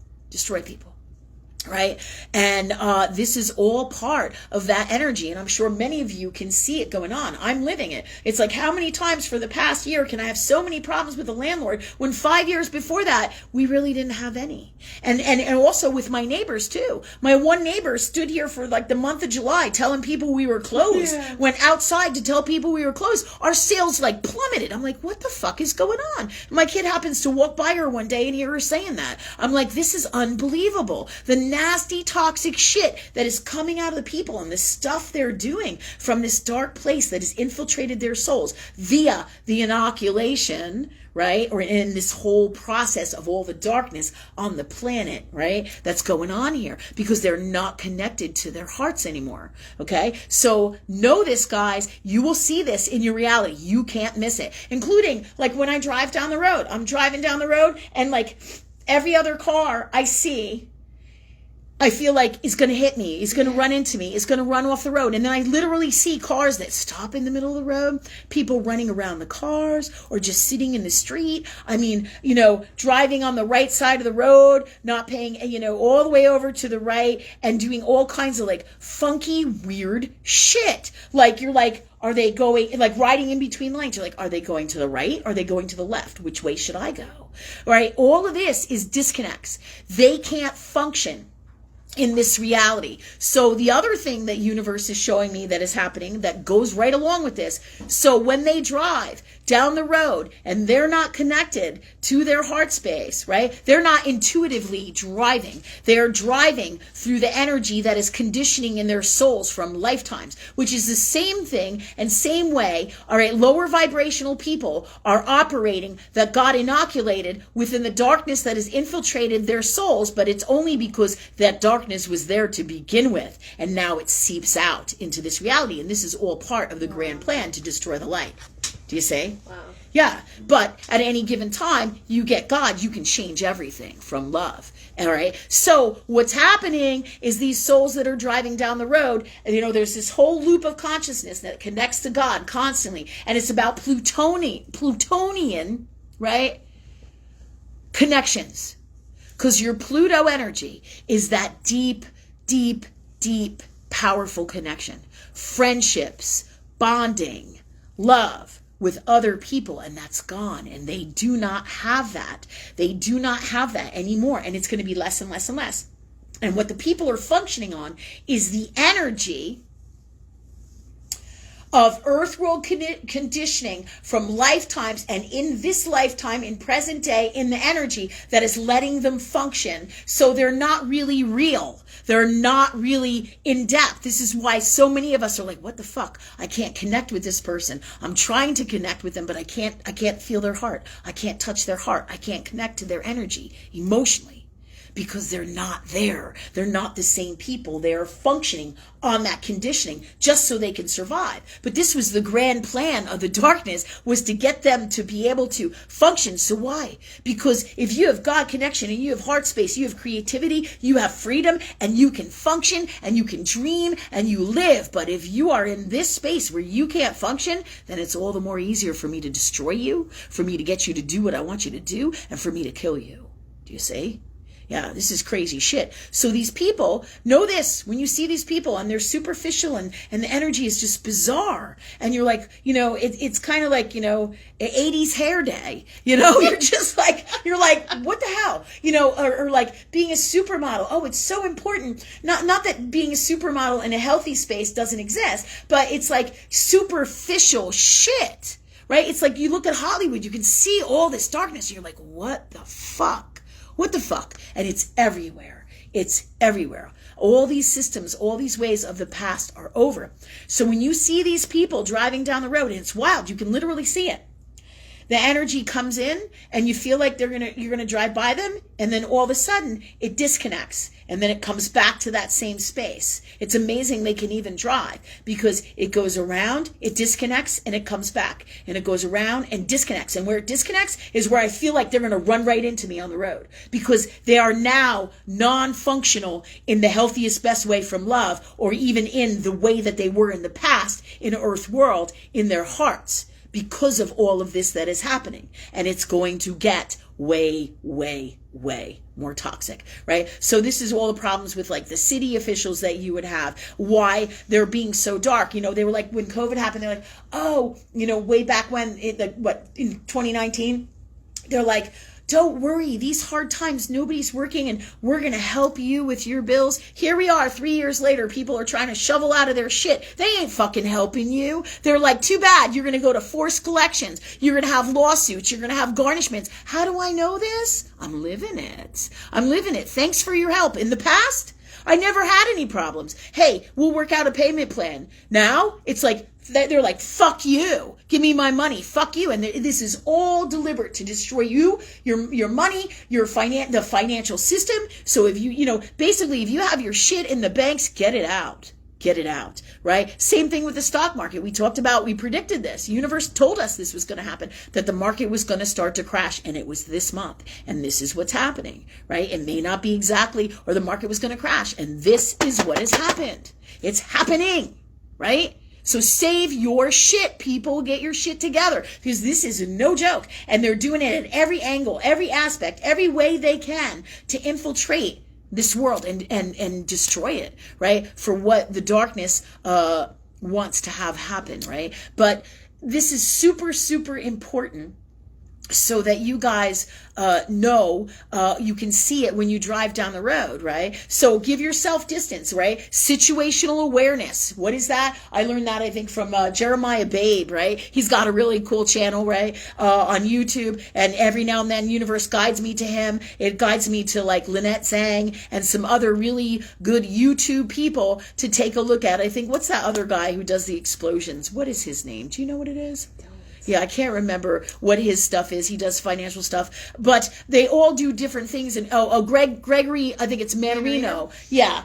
Right? And this is all part of that energy. And I'm sure many of you can see it going on. I'm living it. It's like, how many times for the past year can I have so many problems with the landlord when 5 years before that, we really didn't have any? And also with my neighbors too. My one neighbor stood here for like the month of July telling people we were closed. Went outside to tell people we were closed. Our sales like plummeted. I'm like, what the fuck is going on? My kid happens to walk by her one day and hear her saying that. I'm like, this is unbelievable. The nasty, toxic shit that is coming out of the people and the stuff they're doing from this dark place that has infiltrated their souls via the inoculation, right? Or in this whole process of all the darkness on the planet, right? That's going on here because they're not connected to their hearts anymore. Okay. So know this, guys. You will see this in your reality. You can't miss it, including like when I drive down the road. I'm driving down the road and like every other car I see, I feel like is going to hit me, is going to run into me, is going to run off the road. And then I literally see cars that stop in the middle of the road, people running around the cars or just sitting in the street. I mean, driving on the right side of the road, not paying, all the way over to the right and doing all kinds of like funky, weird shit. Like you're like, are they going, like riding in between lanes? You're like, are they going to the right? Are they going to the left? Which way should I go? All right. All of this is disconnects. They can't function in this reality. So the other thing that universe is showing me that is happening that goes right along with this. So when they drive down the road and they're not connected to their heart space, right? They're not intuitively driving. They're driving through the energy that is conditioning in their souls from lifetimes, which is the same thing and same way, all right, lower vibrational people are operating that got inoculated within the darkness that has infiltrated their souls, but it's only because that darkness was there to begin with, and now it seeps out into this reality, and this is all part of the grand plan to destroy the light. Do you see? Wow. Yeah, but at any given time, you get God, you can change everything from love. All right. So what's happening is these souls that are driving down the road, there's this whole loop of consciousness that connects to God constantly. And it's about Plutonian, right? Connections. Because your Pluto energy is that deep, deep, deep, powerful connection. Friendships, bonding, love with other people, and that's gone. And they do not have that. They do not have that anymore. And it's going to be less and less and less. And what the people are functioning on is the energy of earth world conditioning from lifetimes, and in this lifetime, in present day, in the energy that is letting them function. So they're not really real. They're not really in depth. This is why so many of us are like, what the fuck? I can't connect with this person. I'm trying to connect with them, but I can't feel their heart. I can't touch their heart. I can't connect to their energy emotionally. Because they're not there. They're not the same people. They are functioning on that conditioning just so they can survive. But this was the grand plan of the darkness, was to get them to be able to function. So why? Because if you have God connection and you have heart space, you have creativity, you have freedom, and you can function and you can dream and you live. But if you are in this space where you can't function, then it's all the more easier for me to destroy you, for me to get you to do what I want you to do, and for me to kill you. Do you see? Yeah, this is crazy shit. So these people, know this, when you see these people and they're superficial and the energy is just bizarre, and you're like, it's kind of like, 80s hair day, you're just like, what the hell, or like being a supermodel. Oh, it's so important. Not that being a supermodel in a healthy space doesn't exist, but it's like superficial shit, right? It's like you look at Hollywood, you can see all this darkness, and you're like, what the fuck? What the fuck? And it's everywhere. It's everywhere. All these systems, all these ways of the past are over. So when you see these people driving down the road, and it's wild, you can literally see it. The energy comes in and you feel like you're going to drive by them, and then all of a sudden it disconnects and then it comes back to that same space. It's amazing they can even drive, because it goes around, it disconnects, and it comes back, and it goes around and disconnects. And where it disconnects is where I feel like they're going to run right into me on the road, because they are now non-functional in the healthiest, best way from love, or even in the way that they were in the past in Earth world, in their hearts, because of all of this that is happening. And it's going to get way, way, way more toxic, right? So this is all the problems with like the city officials that you would have, why they're being so dark. You know, they were like, when COVID happened, they're like, oh, you know, way back when, in 2019, they're like, don't worry, these hard times, nobody's working and we're going to help you with your bills. Here we are 3 years later, people are trying to shovel out of their shit. They ain't fucking helping you. They're like, too bad, you're going to go to forced collections. You're going to have lawsuits. You're going to have garnishments. How do I know this? I'm living it. I'm living it. Thanks for your help. In the past, I never had any problems. Hey, we'll work out a payment plan. Now, it's like, they're like, fuck you. Give me my money. Fuck you. And this is all deliberate to destroy you, your money, the financial system. So if basically if you have your shit in the banks, get it out. Get it out, right? Same thing with the stock market. We predicted this. The universe told us this was going to happen, that the market was going to start to crash, and it was this month. And this is what's happening, right? It may not be exactly, or the market was going to crash. And this is what has happened. It's happening, right? So save your shit, people. Get your shit together, because this is no joke. And they're doing it at every angle, every aspect, every way they can to infiltrate this world and destroy it, right? For what the darkness wants to have happen, right? But this is super, super important, so that you guys know, you can see it when you drive down the road, right? So give yourself distance, right? Situational awareness. What is that? I learned that, I think, from Jeremiah Babe, right? He's got a really cool channel, right? On YouTube. And every now and then, universe guides me to him. It guides me to like Lynette Zhang and some other really good YouTube people to take a look at. I think, what's that other guy who does the explosions? What is his name? Do you know what it is? Yeah, I can't remember what his stuff is. He does financial stuff, but they all do different things. And Gregory, I think it's Marino. Yeah.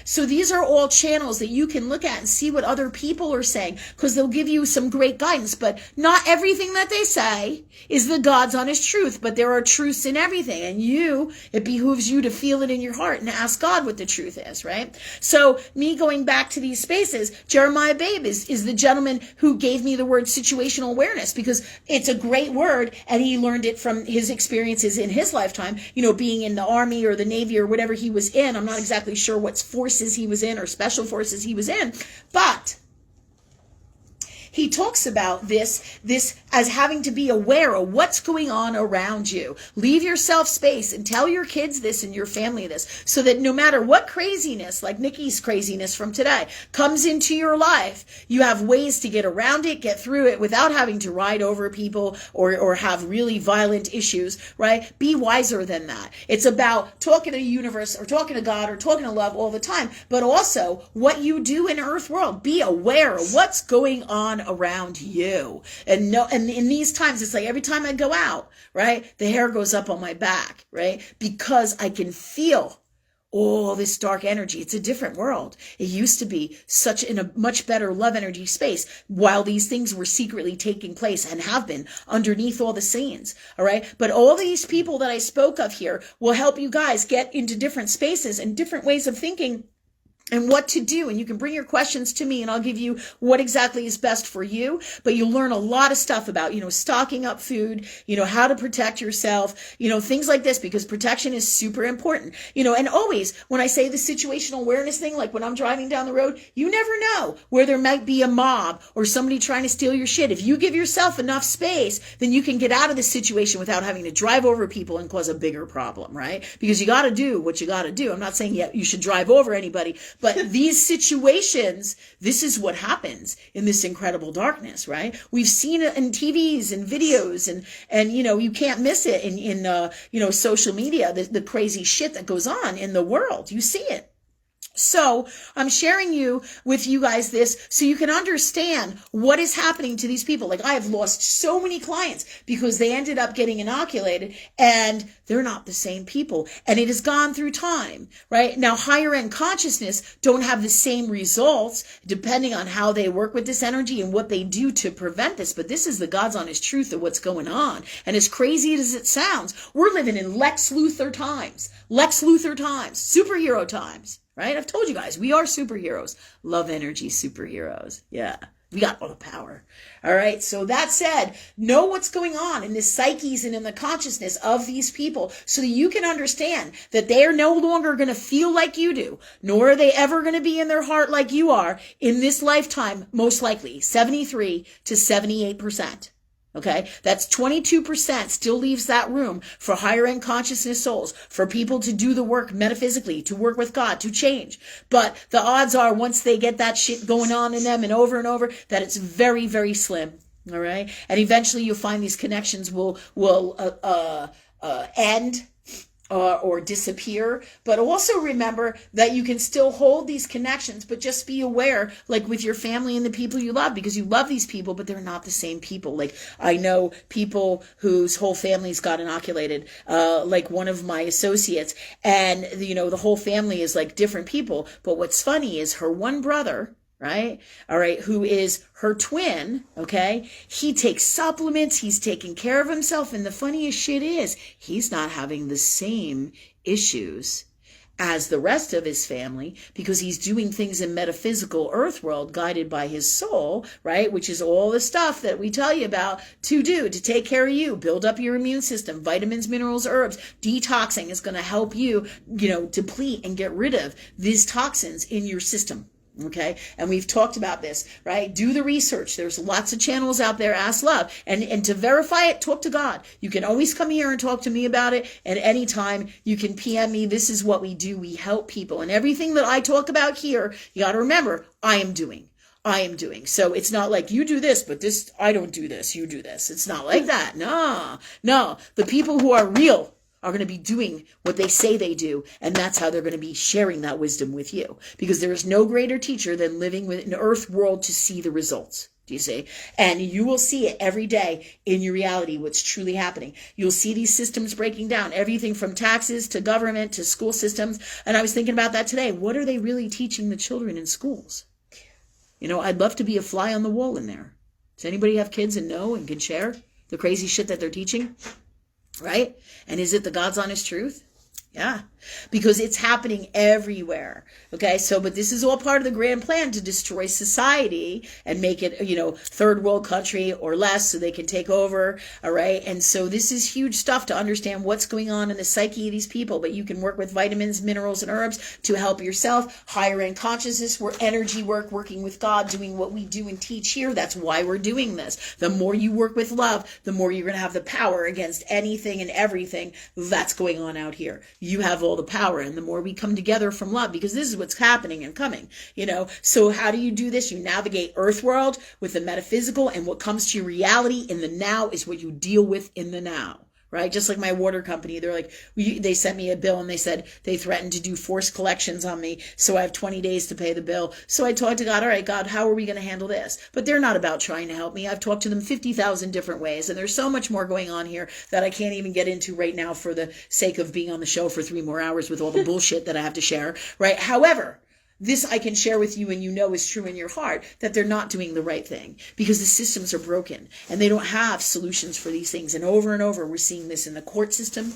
So these are all channels that you can look at and see what other people are saying, because they'll give you some great guidance. But not everything that they say is the God's honest truth, but there are truths in everything. And it behooves you to feel it in your heart and ask God what the truth is, right? So me going back to these spaces, Jeremiah Babe is the gentleman who gave me the word situational awareness, because it's a great word, and he learned it from his experiences in his lifetime, being in the Army or the Navy or whatever he was in. I'm not exactly sure what forces he was in or special forces he was in, but he talks about this as having to be aware of what's going on around you. Leave yourself space and tell your kids this and your family this, so that no matter what craziness, like Nikki's craziness from today, comes into your life, you have ways to get around it, get through it without having to ride over people or have really violent issues, right? Be wiser than that. It's about talking to the universe or talking to God or talking to love all the time, but also what you do in Earth world. Be aware of what's going on around you. And in these times, it's like every time I go out, right, the hair goes up on my back, right? Because I can feel all this dark energy. It's a different world. It used to be in a much better love energy space while these things were secretly taking place and have been underneath all the scenes. All right. But all these people that I spoke of here will help you guys get into different spaces and different ways of thinking and what to do. And you can bring your questions to me and I'll give you what exactly is best for you. But you'll learn a lot of stuff about, stocking up food, how to protect yourself, things like this, because protection is super important. And always when I say the situational awareness thing, like when I'm driving down the road, you never know where there might be a mob or somebody trying to steal your shit. If you give yourself enough space, then you can get out of the situation without having to drive over people and cause a bigger problem, right? Because you got to do what you got to do. I'm not saying you should drive over anybody, but these situations, this is what happens in this incredible darkness, right? We've seen it in TVs and videos and you can't miss it in social media, the crazy shit that goes on in the world. You see it. So I'm sharing with you guys this so you can understand what is happening to these people. Like I have lost so many clients because they ended up getting inoculated and they're not the same people. And it has gone through time, right? Now, higher end consciousness don't have the same results depending on how they work with this energy and what they do to prevent this. But this is the God's honest truth of what's going on. And as crazy as it sounds, we're living in Lex Luthor times, superhero times. Right? I've told you guys, we are superheroes. Love energy superheroes. Yeah. We got all the power. All right. So that said, know what's going on in the psyches and in the consciousness of these people so that you can understand that they are no longer going to feel like you do, nor are they ever going to be in their heart like you are in this lifetime, most likely 73 to 78%. Okay, that's 22% still leaves that room for higher end consciousness souls, for people to do the work metaphysically, to work with God, to change. But the odds are once they get that shit going on in them and over, that it's very, very slim. All right. And eventually you'll find these connections will end. Or disappear, but also remember that you can still hold these connections, but just be aware, like with your family and the people you love, because you love these people, but they're not the same people. Like I know people whose whole families got inoculated, like one of my associates, and the whole family is like different people. But what's funny is her one brother, right? All right. Who is her twin. Okay. He takes supplements. He's taking care of himself. And the funniest shit is he's not having the same issues as the rest of his family because he's doing things in metaphysical earth world guided by his soul, right? Which is all the stuff that we tell you about to do to take care of you, build up your immune system, vitamins, minerals, herbs. Detoxing is going to help you, deplete and get rid of these toxins in your system. Okay. And we've talked about this, right? Do the research. There's lots of channels out there. Ask love. And to verify it, talk to God. You can always come here and talk to me about it. At any time, you can PM me. This is what we do. We help people. And everything that I talk about here, you got to remember, I am doing. So it's not like you do this, but this, I don't do this. You do this. It's not like that. No. The people who are real are going to be doing what they say they do, and that's how they're going to be sharing that wisdom with you. Because there is no greater teacher than living with an earth world to see the results. Do you see? And you will see it every day in your reality, what's truly happening. You'll see these systems breaking down, everything from taxes to government to school systems. And I was thinking about that today. What are they really teaching the children in schools? I'd love to be a fly on the wall in there. Does anybody have kids and know and can share the crazy shit that they're teaching? Right? And is it the God's honest truth? Yeah, because it's happening everywhere. Okay, but this is all part of the grand plan to destroy society and make it, third world country or less so they can take over. All right. And so this is huge stuff to understand what's going on in the psyche of these people. But you can work with vitamins, minerals, and herbs to help yourself. Higher end consciousness, we're energy work, working with God, doing what we do and teach here. That's why we're doing this. The more you work with love, the more you're going to have the power against anything and everything that's going on out here. You have all the power, and the more we come together from love, because this is what's happening and coming, So how do you do this? You navigate earth world with the metaphysical, and what comes to your reality in the now is what you deal with in the now. Right? Just like my water company, they're like, they sent me a bill and they said they threatened to do forced collections on me. So I have 20 days to pay the bill. So I talked to God, all right, God, how are we going to handle this? But they're not about trying to help me. I've talked to them 50,000 different ways. And there's so much more going on here that I can't even get into right now for the sake of being on the show for 3 more hours with all the bullshit that I have to share. Right? However, this I can share with you, and is true in your heart, that they're not doing the right thing because the systems are broken and they don't have solutions for these things. And over, we're seeing this in the court system.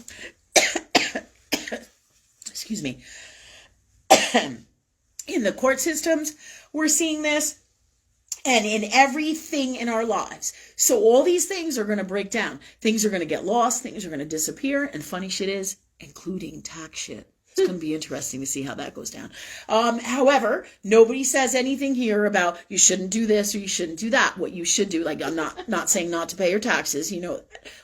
Excuse me. In the court systems, we're seeing this. And in everything in our lives. So all these things are going to break down. Things are going to get lost. Things are going to disappear. And funny shit is, including tax shit. It's going to be interesting to see how that goes down. However, nobody says anything here about you shouldn't do this or you shouldn't do that. What you should do, like I'm not saying not to pay your taxes.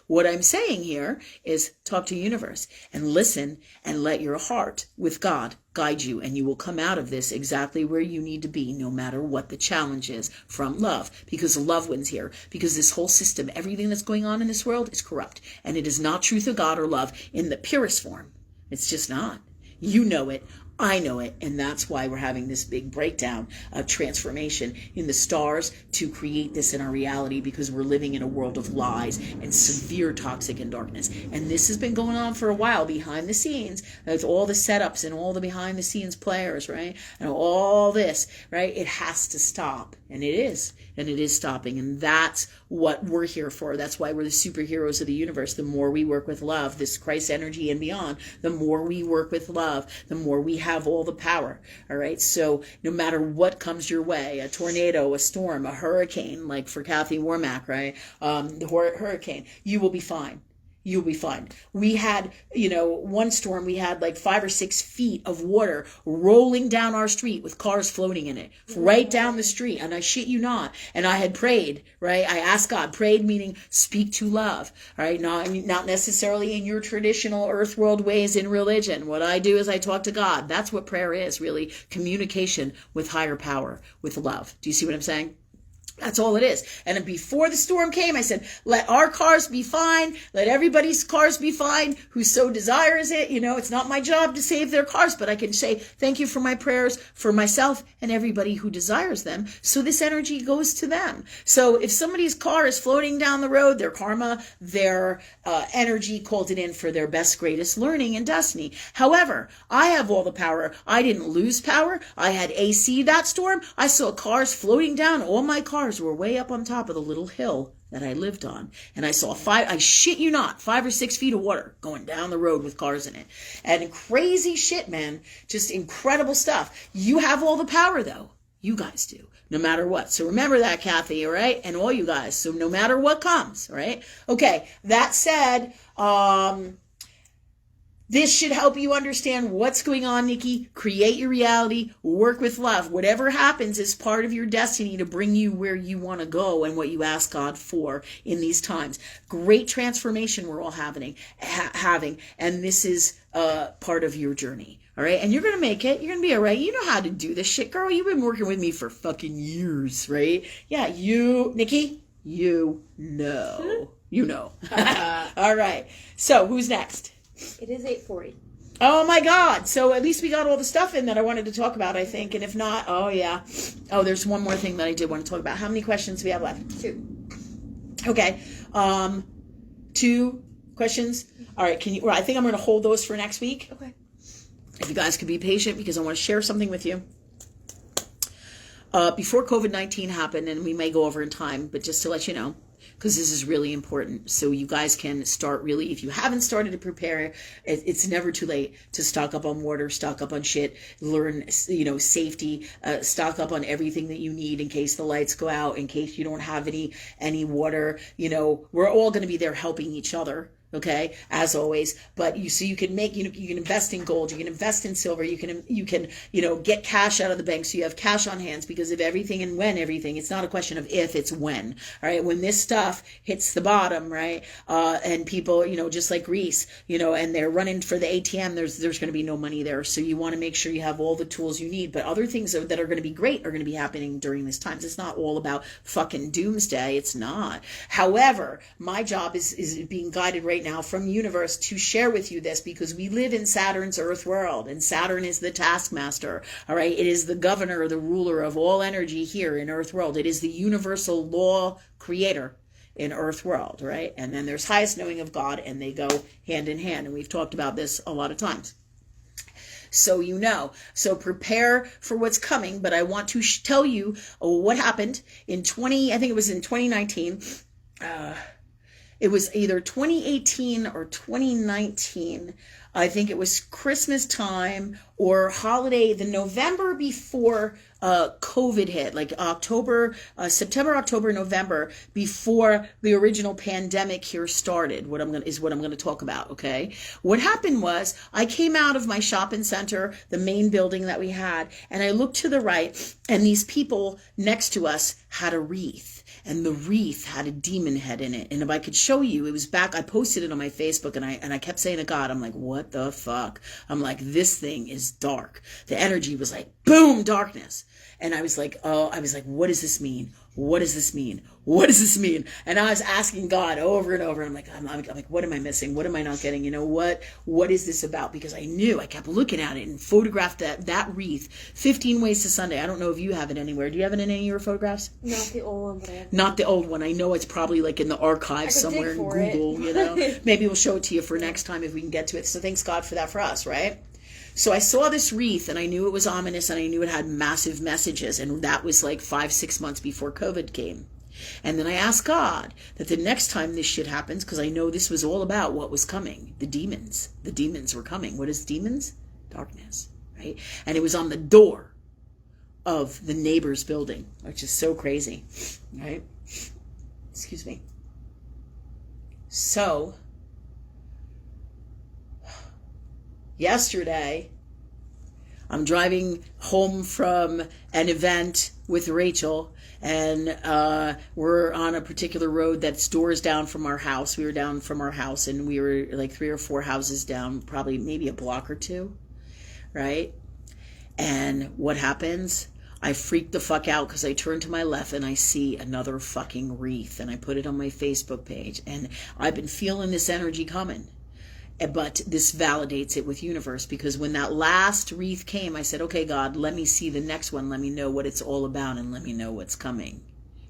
What I'm saying here is talk to the universe and listen and let your heart with God guide you, and you will come out of this exactly where you need to be, no matter what the challenge is, from love, because love wins here. Because this whole system, everything that's going on in this world is corrupt, and it is not truth of God or love in the purest form. It's just not. You know it. I know it. And that's why we're having this big breakdown of transformation in the stars to create this in our reality, because we're living in a world of lies and severe toxic and darkness. And this has been going on for a while behind the scenes. With all the setups and all the behind the scenes players, right? And all this, right? It has to stop. And it is. And it is stopping. And that's what we're here for. That's why we're the superheroes of the universe. The more we work with love, this Christ energy and beyond, the more we work with love, the more we have all the power. All right. So no matter what comes your way, a tornado, a storm, a hurricane, like for Kathy Warmack, right? The hurricane, you will be fine. You'll be fine. We had, one storm, we had like 5 or 6 feet of water rolling down our street with cars floating in it, right down the street. And I shit you not. And I had prayed, right? I asked God, prayed meaning speak to love, right? Not necessarily in your traditional earth world ways in religion. What I do is I talk to God. That's what prayer is, really. Communication with higher power, with love. Do you see what I'm saying? That's all it is. And then before the storm came, I said, let our cars be fine. Let everybody's cars be fine who so desires it. It's not my job to save their cars, but I can say thank you for my prayers for myself and everybody who desires them. So this energy goes to them. So if somebody's car is floating down the road, their karma, their energy called it in for their best, greatest learning and destiny. However, I have all the power. I didn't lose power. I had AC that storm. I saw cars floating down. All my cars were way up on top of the little hill that I lived on. And I saw 5 or 6 feet of water going down the road with cars in it. And crazy shit, man. Just incredible stuff. You have all the power, though. You guys do. No matter what. So remember that, Kathy, all right? And all you guys. So no matter what comes, all right? Okay, that said, this should help you understand what's going on, Nikki. Create your reality. Work with love. Whatever happens is part of your destiny to bring you where you want to go and what you ask God for in these times. Great transformation we're all having. And this is part of your journey. All right. And you're going to make it. You're going to be all right. You know how to do this shit, girl. You've been working with me for fucking years, right? Yeah. Nikki, you know. All right. So who's next? It is 8:40. Oh my God. So at least we got all the stuff in that I wanted to talk about, I think. And if not, oh yeah. Oh, there's one more thing that I did want to talk about. How many questions do we have left? 2. Okay. 2 questions. All right. I think I'm going to hold those for next week. Okay. If you guys could be patient, because I want to share something with you. Before COVID-19 happened, and we may go over in time, but just to let you know, because this is really important. So you guys can start really, if you haven't started to prepare, it's never too late to stock up on water, stock up on shit, learn, safety, stock up on everything that you need in case the lights go out, in case you don't have any water. We're all going to be there helping each other. Okay, as always, but you can make, you can invest in gold, you can invest in silver, you can, get cash out of the bank so you have cash on hands, because of everything and when everything, it's not a question of if, it's when. All right, when this stuff hits the bottom, right, and people, just like Greece, and they're running for the ATM, there's going to be no money there. So you want to make sure you have all the tools you need. But other things that are going to be great are going to be happening during this time. It's not all about fucking doomsday. It's not. However, my job is being guided right now from the universe to share with you this, because we live in Saturn's earth world, and Saturn is the taskmaster. All right, it is the governor, the ruler of all energy here in earth world. It is the universal law creator in earth world, right? And then there's highest knowing of God, and they go hand in hand, and we've talked about this a lot of times. So so prepare for what's coming. But I want to tell you what happened in 2019. It was either 2018 or 2019. I think it was Christmas time or holiday, the November before COVID hit, like September, October, November, before the original pandemic here started. What I'm going to talk about. Okay. What happened was I came out of my shopping center, the main building that we had, and I looked to the right, and these people next to us had a wreath. And the wreath had a demon head in it. And if I could show you, it was back, I posted it on my Facebook, and I kept saying to God, I'm like, what the fuck? I'm like, this thing is dark. The energy was like, boom, darkness. And I was like, what does this mean? What does this mean? What does this mean? And I was asking God over and over. I'm like, what am I missing? What am I not getting? What is this about? Because I kept looking at it and photographed that wreath. 15 Ways to Sunday. I don't know if you have it anywhere. Do you have it in any of your photographs? Not the old one, but I have Not the old one. I know it's probably like in the archives somewhere in Google, Maybe we'll show it to you for next time if we can get to it. So thanks God for that for us, right? So I saw this wreath, and I knew it was ominous, and I knew it had massive messages, and that was like 5-6 months before COVID came. And then I asked God that the next time this shit happens, because I know this was all about what was coming, the demons. The demons were coming. What is demons? Darkness, right? And it was on the door of the neighbor's building, which is so crazy, right? Excuse me. So, yesterday, I'm driving home from an event with Rachel, and we're on a particular road that's doors down from our house. We were down from our house, and we were like 3 or 4 houses down, probably maybe a block or two, right? And what happens? I freaked the fuck out because I turn to my left and I see another fucking wreath, and I put it on my Facebook page, and I've been feeling this energy coming. But this validates it with universe, because when that last wreath came, I said, okay, God, let me see the next one. Let me know what it's all about, and let me know what's coming,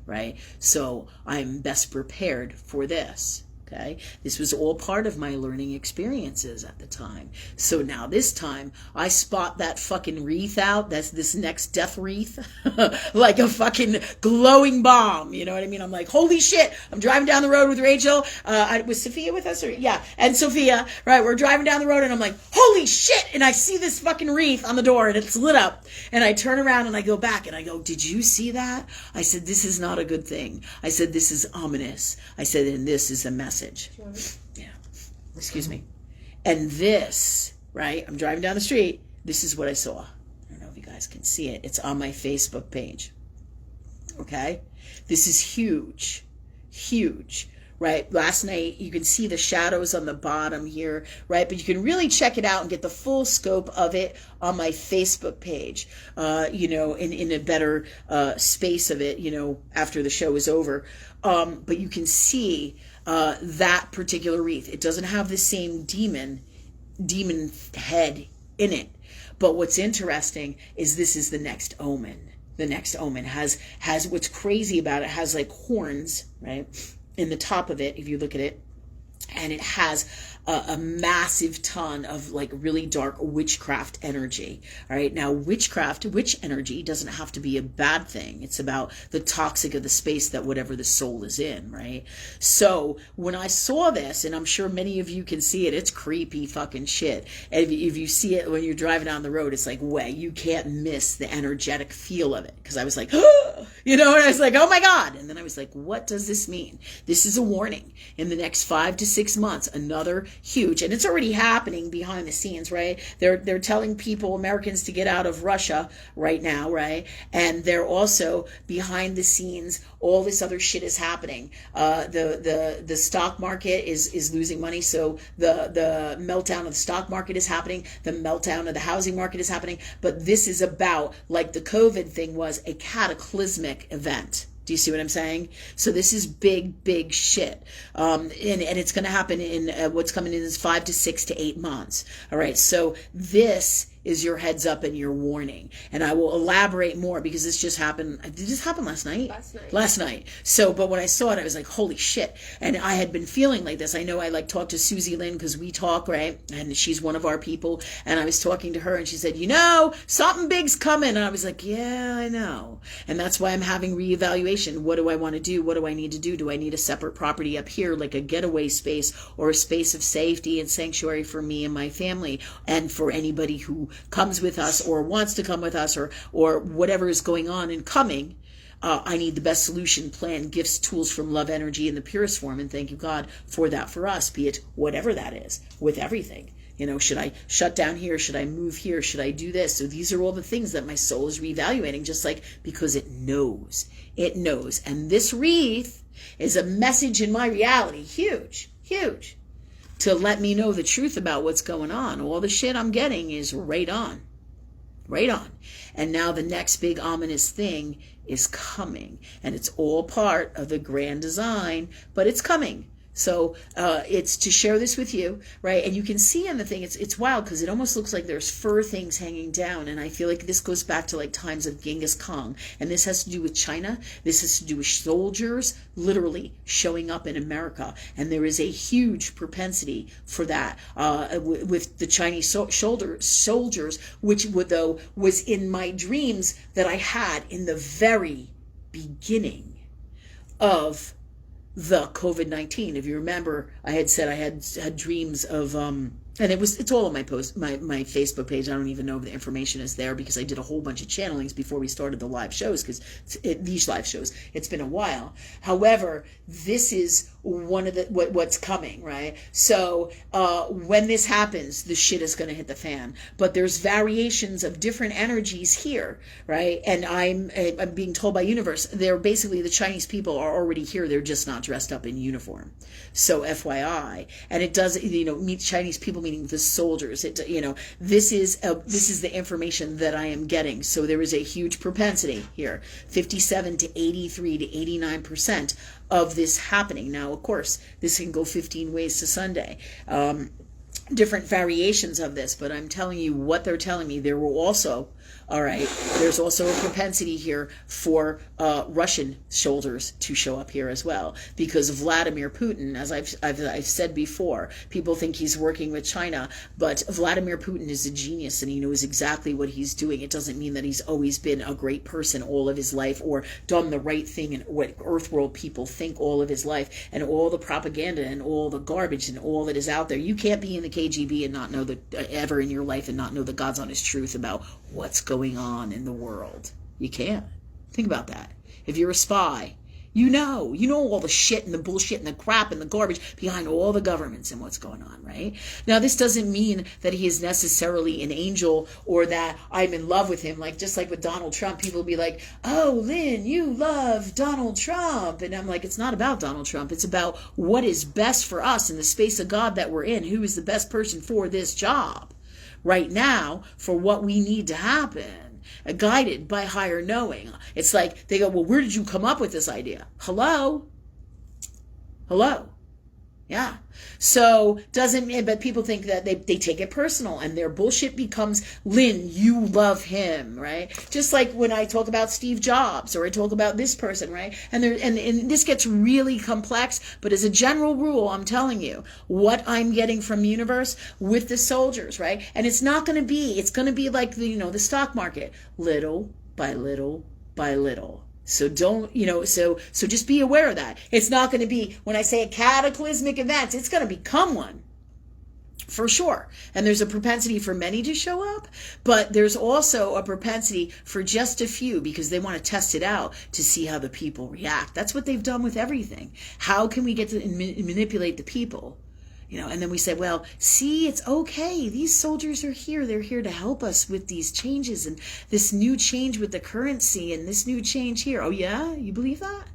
right? So I'm best prepared for this. Okay, this was all part of my learning experiences at the time. So now this time I spot that fucking wreath out. That's this next death wreath, like a fucking glowing bomb. You know what I mean? I'm like, holy shit! I'm driving down the road with Rachel. Was Sophia with us? And Sophia. Right, we're driving down the road, and I'm like, holy shit! And I see this fucking wreath on the door, and it's lit up. And I turn around and I go back, and I go, did you see that? I said, this is not a good thing. I said, this is ominous. I said, and this is a message. Yeah. Excuse me. And this, right? I'm driving down the street. This is what I saw. I don't know if you guys can see it. It's on my Facebook page. Okay? This is huge. Huge. Right? Last night, you can see the shadows on the bottom here, right? But you can really check it out and get the full scope of it on my Facebook page, in a better space of it, after the show is over. But you can see that particular wreath. It doesn't have the same demon head in it. But what's interesting is this is the next omen. The next omen has what's crazy about it, has like horns, right? In the top of it, if you look at it, and it has a massive ton of like really dark witchcraft energy. All right. Now, witch energy doesn't have to be a bad thing. It's about the toxic of the space that whatever the soul is in. Right. So when I saw this, and I'm sure many of you can see it, it's creepy fucking shit. And if you see it when you're driving down the road, it's like, way, you can't miss the energetic feel of it. Cause I was like, and I was like, oh my God. And then I was like, what does this mean? This is a warning. In the next 5 to 6 months, another huge, and it's already happening behind the scenes, right? They're telling people, Americans, to get out of Russia right now, right? And they're also behind the scenes, all this other shit is happening. The stock market is losing money, so the meltdown of the stock market is happening, the meltdown of the housing market is happening, but this is about, like the COVID thing was, a cataclysmic event. Do you see what I'm saying? So this is big shit. And it's going to happen in what's coming in is 5 to 6 to 8 months. All right. So this is your heads up and your warning. And I will elaborate more because this just happened. Did this happen last night? Last night. So, but when I saw it, I was like, holy shit. And I had been feeling like this. I know I talked to Susie Lynn because we talk, right? And she's one of our people. And I was talking to her and she said, something big's coming. And I was like, yeah, I know. And that's why I'm having reevaluation. What do I want to do? What do I need to do? Do I need a separate property up here, like a getaway space or a space of safety and sanctuary for me and my family and for anybody who comes with us or wants to come with us or whatever is going on and coming? I need the best solution, plan, gifts, tools from love energy in the purest form. And thank you, God, for that for us, be it whatever that is, with everything. Should I shut down here? Should I move here? Should I do this? So these are all the things that my soul is reevaluating, just like because it knows. It knows. And this wreath is a message in my reality. Huge. To let me know the truth about what's going on. All the shit I'm getting is right on. And now the next big ominous thing is coming. And it's all part of the grand design, but it's coming. So it's to share this with you, right? And you can see on the thing, it's wild because it almost looks like there's fur things hanging down. And I feel like this goes back to like times of Genghis Khan. And this has to do with China. This has to do with soldiers literally showing up in America. And there is a huge propensity for that with the Chinese soldiers, which was in my dreams that I had in the very beginning of the COVID-19. If you remember, I had said I had dreams of and it's all on my my Facebook page. I don't even know if the information is there because I did a whole bunch of channelings before we started the live shows, because these live shows, it's been a while. However, this is one of the what's coming, right? So when this happens, the shit is going to hit the fan. But there's variations of different energies here, right? And I'm being told by universe, they're basically, the Chinese people are already here. They're just not dressed up in uniform. So FYI, and it does, meet Chinese people, meaning the soldiers. This is the information that I am getting. So there is a huge propensity here, 57 to 83 to 89% of this happening. Now, of course, this can go 15 ways to Sunday. Different variations of this, but I'm telling you what they're telling me. There will also, there's also a propensity here for Russian soldiers to show up here as well, because Vladimir Putin, as I've said before, people think he's working with China, but Vladimir Putin is a genius and he knows exactly what he's doing. It doesn't mean that he's always been a great person all of his life or done the right thing and what Earthworld people think all of his life, and all the propaganda and all the garbage and all that is out there. You can't be in the KGB and not know ever in your life and not know the God's honest truth about what's going on in the world. You can't. Think about that. If you're a spy, you know all the shit and the bullshit and the crap and the garbage behind all the governments and what's going on, right? Now, this doesn't mean that he is necessarily an angel or that I'm in love with him. Just like with Donald Trump, people will be like, oh, Lynn, you love Donald Trump. And I'm like, it's not about Donald Trump. It's about what is best for us in the space of God that we're in. Who is the best person for this job right now for what we need to happen? Guided by higher knowing. It's like they go, well, where did you come up with this idea? Hello? Yeah. So but people think that they take it personal and their bullshit becomes, Lynn, you love him, right? Just like when I talk about Steve Jobs or I talk about this person, right? And this gets really complex, but as a general rule, I'm telling you what I'm getting from universe with the soldiers, right? And it's going to be like the stock market, little by little by little. So don't, so just be aware of that. It's not going to be, when I say a cataclysmic event, it's going to become one. For sure. And there's a propensity for many to show up, but there's also a propensity for just a few, because they want to test it out to see how the people react. That's what they've done with everything. How can we get to manipulate the people? And then we say, well, see, it's okay. These soldiers are here. They're here to help us with these changes and this new change with the currency and this new change here. Oh, yeah? You believe that?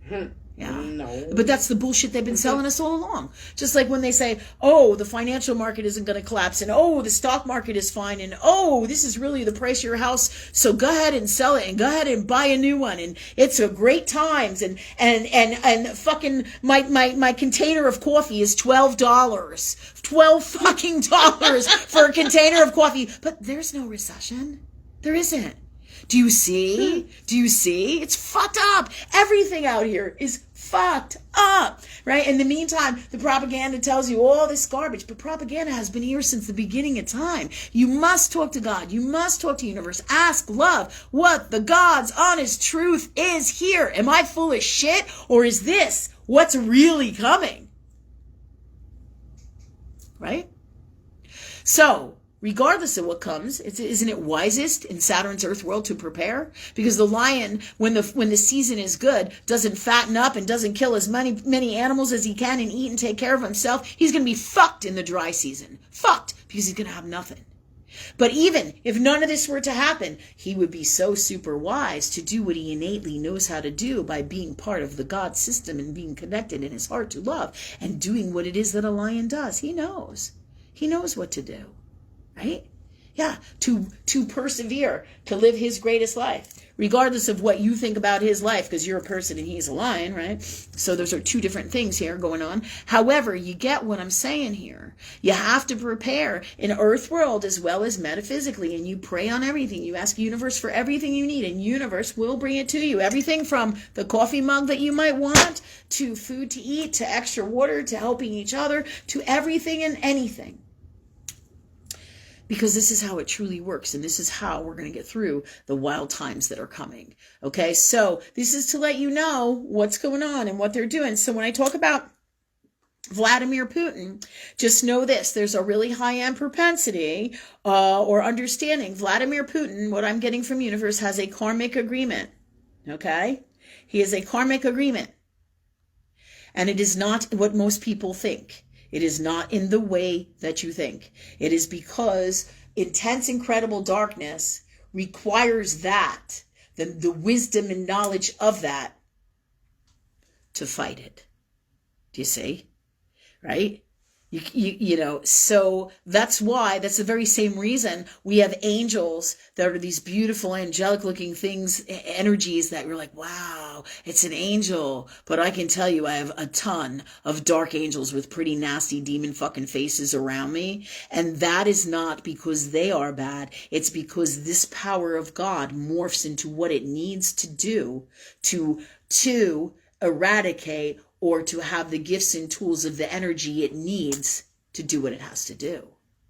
Yeah. No. But that's the bullshit they've been selling us all along. Just like when they say, oh, the financial market isn't going to collapse, and oh, the stock market is fine, and oh, this is really the price of your house, so go ahead and sell it and go ahead and buy a new one, and it's a great times, and fucking my container of coffee is $12. $12 fucking dollars for a container of coffee. But there's no recession. There isn't. Do you see? It's fucked up. Everything out here is fucked up, right? In the meantime, the propaganda tells you all this garbage, but propaganda has been here since the beginning of time. You must talk to God. You must talk to universe. Ask love what the God's honest truth is here. Am I full of shit, or is this what's really coming? Right? So, regardless of what comes, isn't it wisest in Saturn's Earth world to prepare? Because the lion, when the season is good, doesn't fatten up and doesn't kill as many animals as he can and eat and take care of himself. He's going to be fucked in the dry season. Fucked, because he's going to have nothing. But even if none of this were to happen, he would be so super wise to do what he innately knows how to do by being part of the God system and being connected in his heart to love and doing what it is that a lion does. He knows. He knows what to do. Right? Yeah, to persevere, to live his greatest life, regardless of what you think about his life, because you're a person and he's a lion, right? So those are two different things here going on. However, you get what I'm saying here. You have to prepare in earth world as well as metaphysically, and you pray on everything. You ask universe for everything you need, and universe will bring it to you. Everything from the coffee mug that you might want, to food to eat, to extra water, to helping each other, to everything and anything. because this is how it truly works, and this is how we're going to get through the wild times that are coming. Okay, so this is to let you know what's going on and what they're doing. So when I talk about Vladimir Putin, just know this: there's a really high-end propensity or understanding. Vladimir Putin, what I'm getting from universe, has a karmic agreement. Okay, he has a karmic agreement, and it is not what most people think. It is not in the way that you think. It is because intense, incredible darkness requires that, the wisdom and knowledge of that, to fight it. Do you see? Right? You know, so that's why, that's the very same reason we have angels that are these beautiful angelic looking things, energies that you're like, wow, it's an angel. But I can tell you, I have a ton of dark angels with pretty nasty demon fucking faces around me. And that is not because they are bad. It's because this power of God morphs into what it needs to do to eradicate or to have the gifts and tools of the energy it needs to do what it has to do.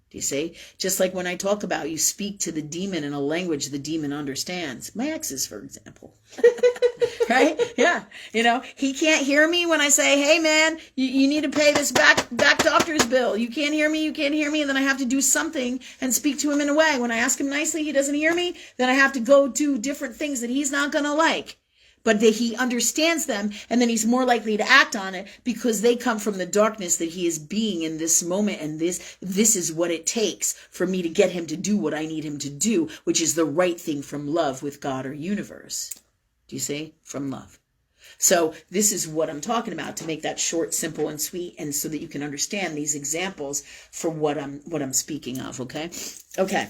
Do you see? Just like when I talk about you speak to the demon in a language the demon understands. My exes, for example. Right? Yeah. You know, he can't hear me when I say, hey man, you need to pay this back doctor's bill. You can't hear me. And then I have to do something and speak to him in a way. When I ask him nicely, he doesn't hear me. Then I have to go do different things that he's not going to like. But that he understands them, and then he's more likely to act on it because they come from the darkness that he is being in this moment. And this is what it takes for me to get him to do what I need him to do, which is the right thing from love with God or universe. Do you see? From love. So this is what I'm talking about, to make that short, simple, and sweet, and so that you can understand these examples for what I'm speaking of. Okay. Okay.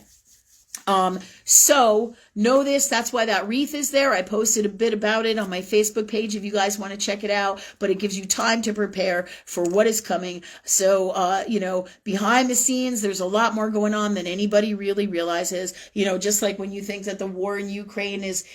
So know this, that's why that wreath is there. I posted a bit about it on my Facebook page if you guys want to check it out, but it gives you time to prepare for what is coming. So, you know, behind the scenes, there's a lot more going on than anybody really realizes. You know, just like when you think that the war in Ukraine is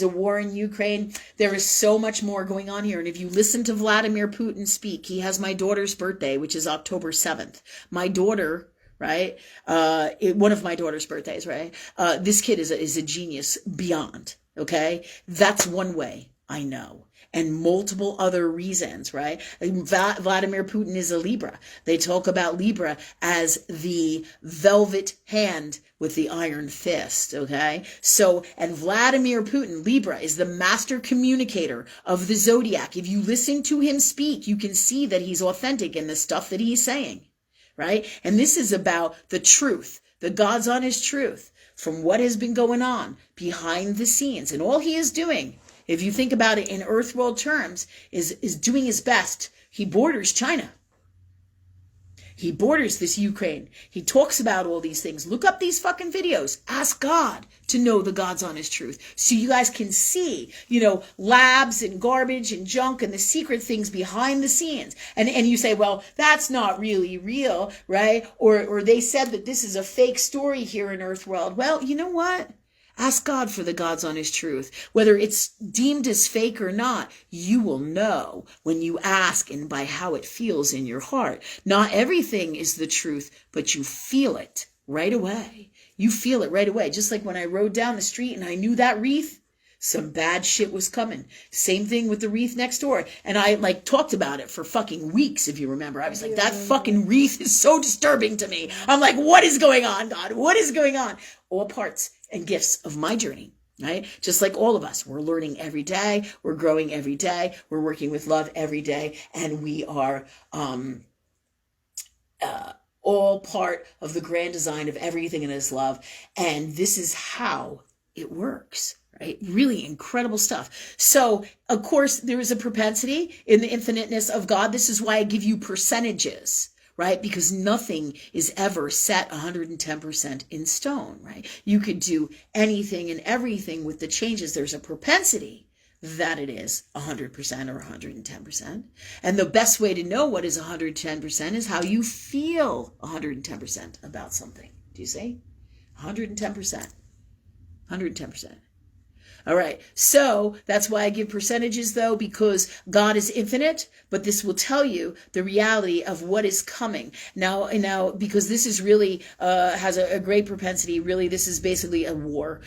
a war in Ukraine, there is so much more going on here. And if you listen to Vladimir Putin speak, he has my daughter's birthday, which is October 7th. My daughter, right? One of my daughter's birthdays, right? This kid is a genius beyond, okay? That's one way I know. And multiple other reasons, right? Vladimir Putin is a Libra. They talk about Libra as the velvet hand with the iron fist, okay? So, and Vladimir Putin, Libra, is the master communicator of the zodiac. If you listen to him speak, you can see that he's authentic in the stuff that he's saying. Right? And this is about the truth, the God's honest truth from what has been going on behind the scenes. And all he is doing, if you think about it in earth world terms, is doing his best. He borders China. He borders this Ukraine. He talks about all these things. Look up these fucking videos. Ask God to know the God's honest truth. So you guys can see, you know, labs and garbage and junk and the secret things behind the scenes. And you say, well, that's not really real, right? Or they said that this is a fake story here in Earth World. Well, you know what? Ask God for the God's honest truth. Whether it's deemed as fake or not, you will know when you ask and by how it feels in your heart. Not everything is the truth, but you feel it right away. You feel it right away. Just like when I rode down the street and I knew that wreath, some bad shit was coming. Same thing with the wreath next door. And I talked about it for fucking weeks, if you remember. I was like, that fucking wreath is so disturbing to me. I'm like, what is going on, God? What is going on? All parts and gifts of my journey, right? Just like all of us, we're learning every day. We're growing every day. We're working with love every day. And we are all part of the grand design of everything in His love. And this is how it works. Right? Really incredible stuff. So, of course, there is a propensity in the infiniteness of God. This is why I give you percentages, right? Because nothing is ever set 110% in stone, right? You could do anything and everything with the changes. There's a propensity that it is 100% or 110%. And the best way to know what is 110% is how you feel 110% about something. Do you see? 110%. 110%. All right. So that's why I give percentages, though, because God is infinite, but this will tell you the reality of what is coming. Now, because this is really, has a great propensity, really, this is basically a war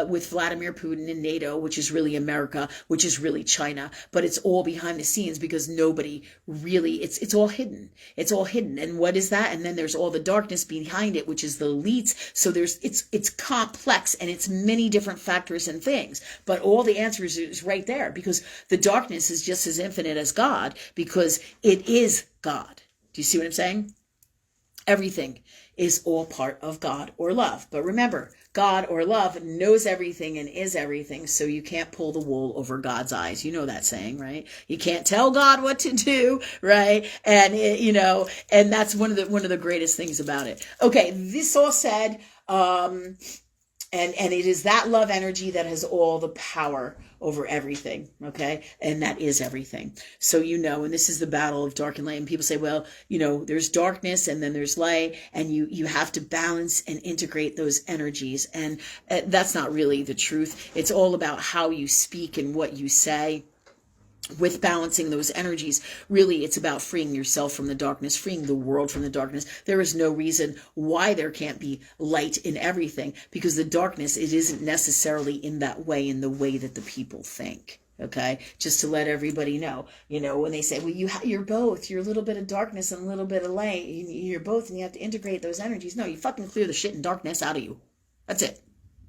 with Vladimir Putin and NATO, which is really America, which is really China, but it's all behind the scenes because nobody really, it's all hidden. It's all hidden. And what is that? And then there's all the darkness behind it, which is the elites. So it's complex and it's many different factors and things, but all the answers is right there because the darkness is just as infinite as God because it is God. Do you see what I'm saying? Everything is all part of God or love. But remember, God or love knows everything and is everything, so you can't pull the wool over God's eyes. You know that saying, right? You can't tell God what to do, right? And and that's one of the greatest things about it. Okay, this all said, and it is that love energy that has all the power over everything, okay? And that is everything. So and this is the battle of dark and light. And people say, well, there's darkness and then there's light, and you have to balance and integrate those energies. And that's not really the truth. It's all about how you speak and what you say. With balancing those energies, really, it's about freeing yourself from the darkness, freeing the world from the darkness. There is no reason why there can't be light in everything, because the darkness, it isn't necessarily in that way, in the way that the people think. Okay, just to let everybody know, when they say, well, you're both, you're a little bit of darkness and a little bit of light, you're both, and you have to integrate those energies. No, you fucking clear the shit and darkness out of you. That's it.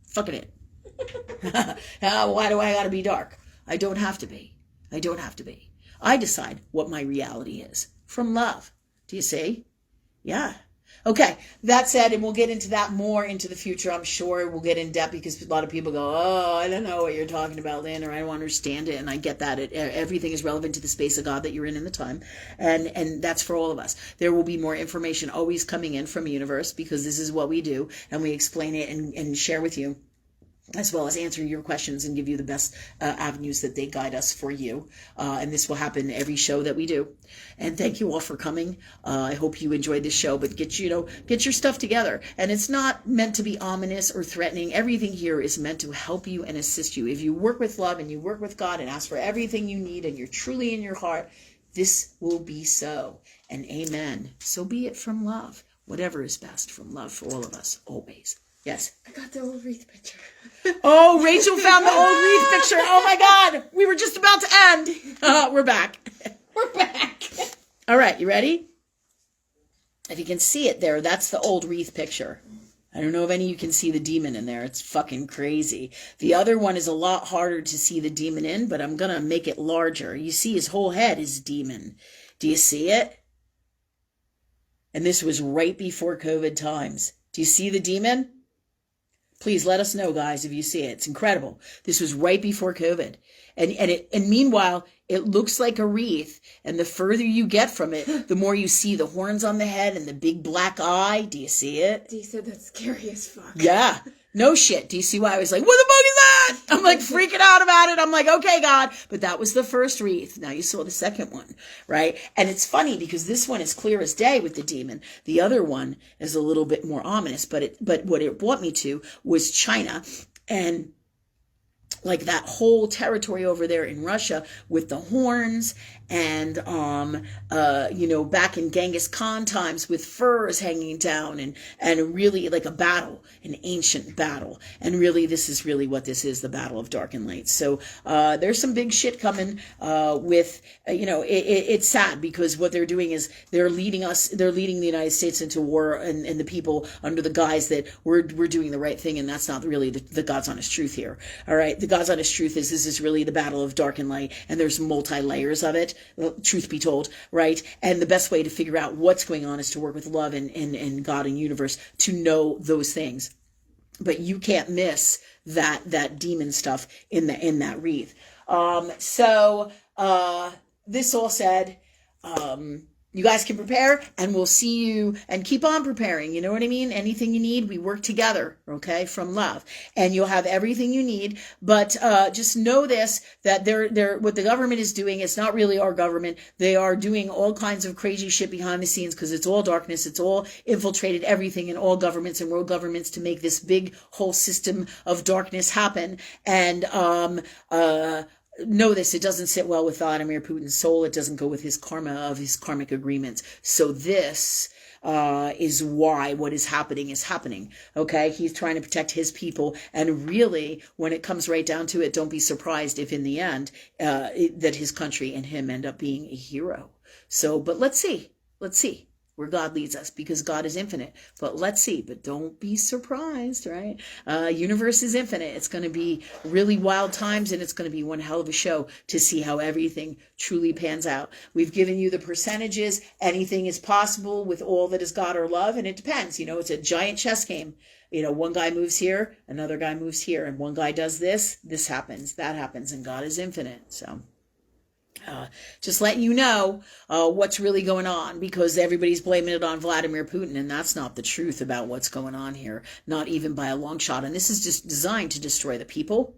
Fucking it. Why do I gotta be dark? I don't have to be. I don't have to be. I decide what my reality is from love. Do you see? Yeah. Okay. That said, and we'll get into that more into the future. I'm sure we'll get in depth because a lot of people go, oh, I don't know what you're talking about, Lynn, or I don't understand it. And I get that. Everything is relevant to the space of God that you're in the time. And that's for all of us. There will be more information always coming in from the universe because this is what we do. And we explain it and share with you, as well as answer your questions and give you the best avenues that they guide us for you. And this will happen every show that we do. And thank you all for coming. I hope you enjoyed this show, but get your stuff together. And it's not meant to be ominous or threatening. Everything here is meant to help you and assist you. If you work with love and you work with God and ask for everything you need and you're truly in your heart, this will be so. And amen. So be it from love. Whatever is best from love for all of us, always. Yes. I got the old wreath picture. Oh, Rachel found the old wreath picture. Oh my God. We were just about to end. We're back. We're back. All right. You ready? If you can see it there, that's the old wreath picture. I don't know if any of you can see the demon in there. It's fucking crazy. The other one is a lot harder to see the demon in, but I'm going to make it larger. You see his whole head is demon. Do you see it? And this was right before COVID times. Do you see the demon? Please let us know, guys, if you see it. It's incredible. This was right before COVID. And meanwhile, it looks like a wreath. And the further you get from it, the more you see the horns on the head and the big black eye. Do you see it? Dee said that's scary as fuck. Yeah. No shit. Do you see why I was like, what the fuck is that? I'm like freaking out about it. I'm like, okay, God. But that was the first wreath. Now you saw the second one, right? And it's funny because this one is clear as day with the demon. The other one is a little bit more ominous, but what it brought me to was China and like that whole territory over there in Russia with the horns and, back in Genghis Khan times with furs hanging down and really like a battle, an ancient battle. And really, this is really what this is, the battle of dark and light. So, there's some big shit coming, it's sad because what they're doing is they're leading the United States into war and the people under the guise that we're doing the right thing. And that's not really the God's honest truth here. All right. The God's honest truth is this is really the battle of dark and light, and there's multi-layers of it, truth be told, right? And the best way to figure out what's going on is to work with love and God and universe to know those things. But you can't miss that demon stuff in that wreath. This all said, you guys can prepare, and we'll see you, and keep on preparing. You know what I mean? Anything you need, we work together, okay, from love, and you'll have everything you need. But just know this, that they're what the government is doing, it's not really our government. They are doing all kinds of crazy shit behind the scenes, because it's all darkness. It's all infiltrated everything in all governments and world governments to make this big whole system of darkness happen. And know this, it doesn't sit well with Vladimir Putin's soul. It doesn't go with his karma of his karmic agreements. So this is why what is happening. Okay, he's trying to protect his people, and really, when it comes right down to it, don't be surprised if in the end that his country and him end up being a hero. So, but let's see where God leads us, because God is infinite. But let's see. But don't be surprised, right? Universe is infinite. It's going to be really wild times, and it's going to be one hell of a show to see how everything truly pans out. We've given you the percentages. Anything is possible with all that is God or love, and it depends. You know, it's a giant chess game. You know, one guy moves here, another guy moves here, and one guy does this happens, that happens, and God is infinite. So just letting you know what's really going on, because everybody's blaming it on Vladimir Putin, and that's not the truth about what's going on here, not even by a long shot. And this is just designed to destroy the people,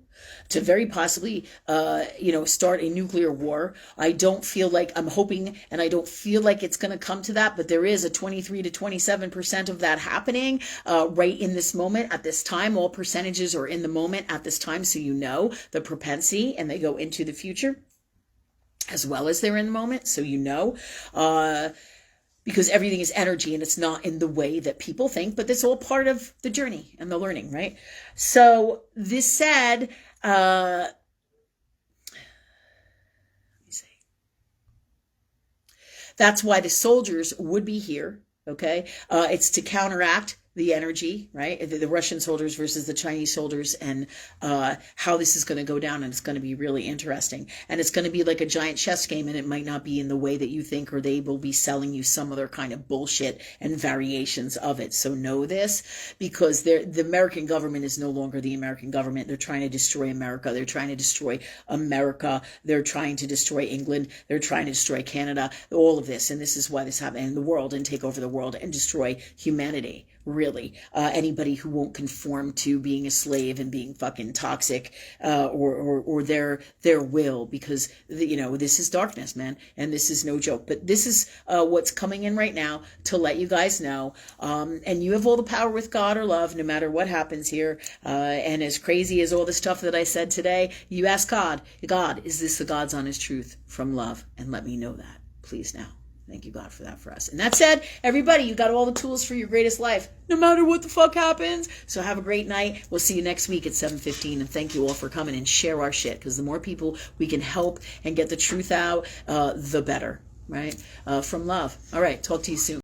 to very possibly, start a nuclear war. I don't feel like, I'm hoping, and I don't feel like it's going to come to that, but there is a 23 to 27% of that happening right in this moment, at this time. All percentages are in the moment at this time, so you know the propensity, and they go into the future as well as they're in the moment, so you know, because everything is energy, and it's not in the way that people think, but it's all part of the journey and the learning, right? So this said, let me see. That's why the soldiers would be here, okay? It's to counteract the energy, right? The Russian soldiers versus the Chinese soldiers, and how this is going to go down, and it's going to be really interesting. And it's going to be like a giant chess game, and it might not be in the way that you think, or they will be selling you some other kind of bullshit and variations of it. So know this, because the American government is no longer the American government. They're trying to destroy America. They're trying to destroy America. They're trying to destroy England. They're trying to destroy Canada. All of this, and this is why this happened in the world, and take over the world and destroy humanity. Really, anybody who won't conform to being a slave and being fucking toxic, or their will, because this is darkness, man, and this is no joke. But this is what's coming in right now to let you guys know. And you have all the power with God or love, no matter what happens here. And as crazy as all the stuff that I said today, you ask God, is this the God's honest truth from love? And let me know that, please, now. Thank you, God, for that for us. And that said, everybody, you got all the tools for your greatest life, no matter what the fuck happens. So have a great night. We'll see you next week at 7:15. And thank you all for coming, and share our shit, because the more people we can help and get the truth out, the better, right? From love. All right. Talk to you soon.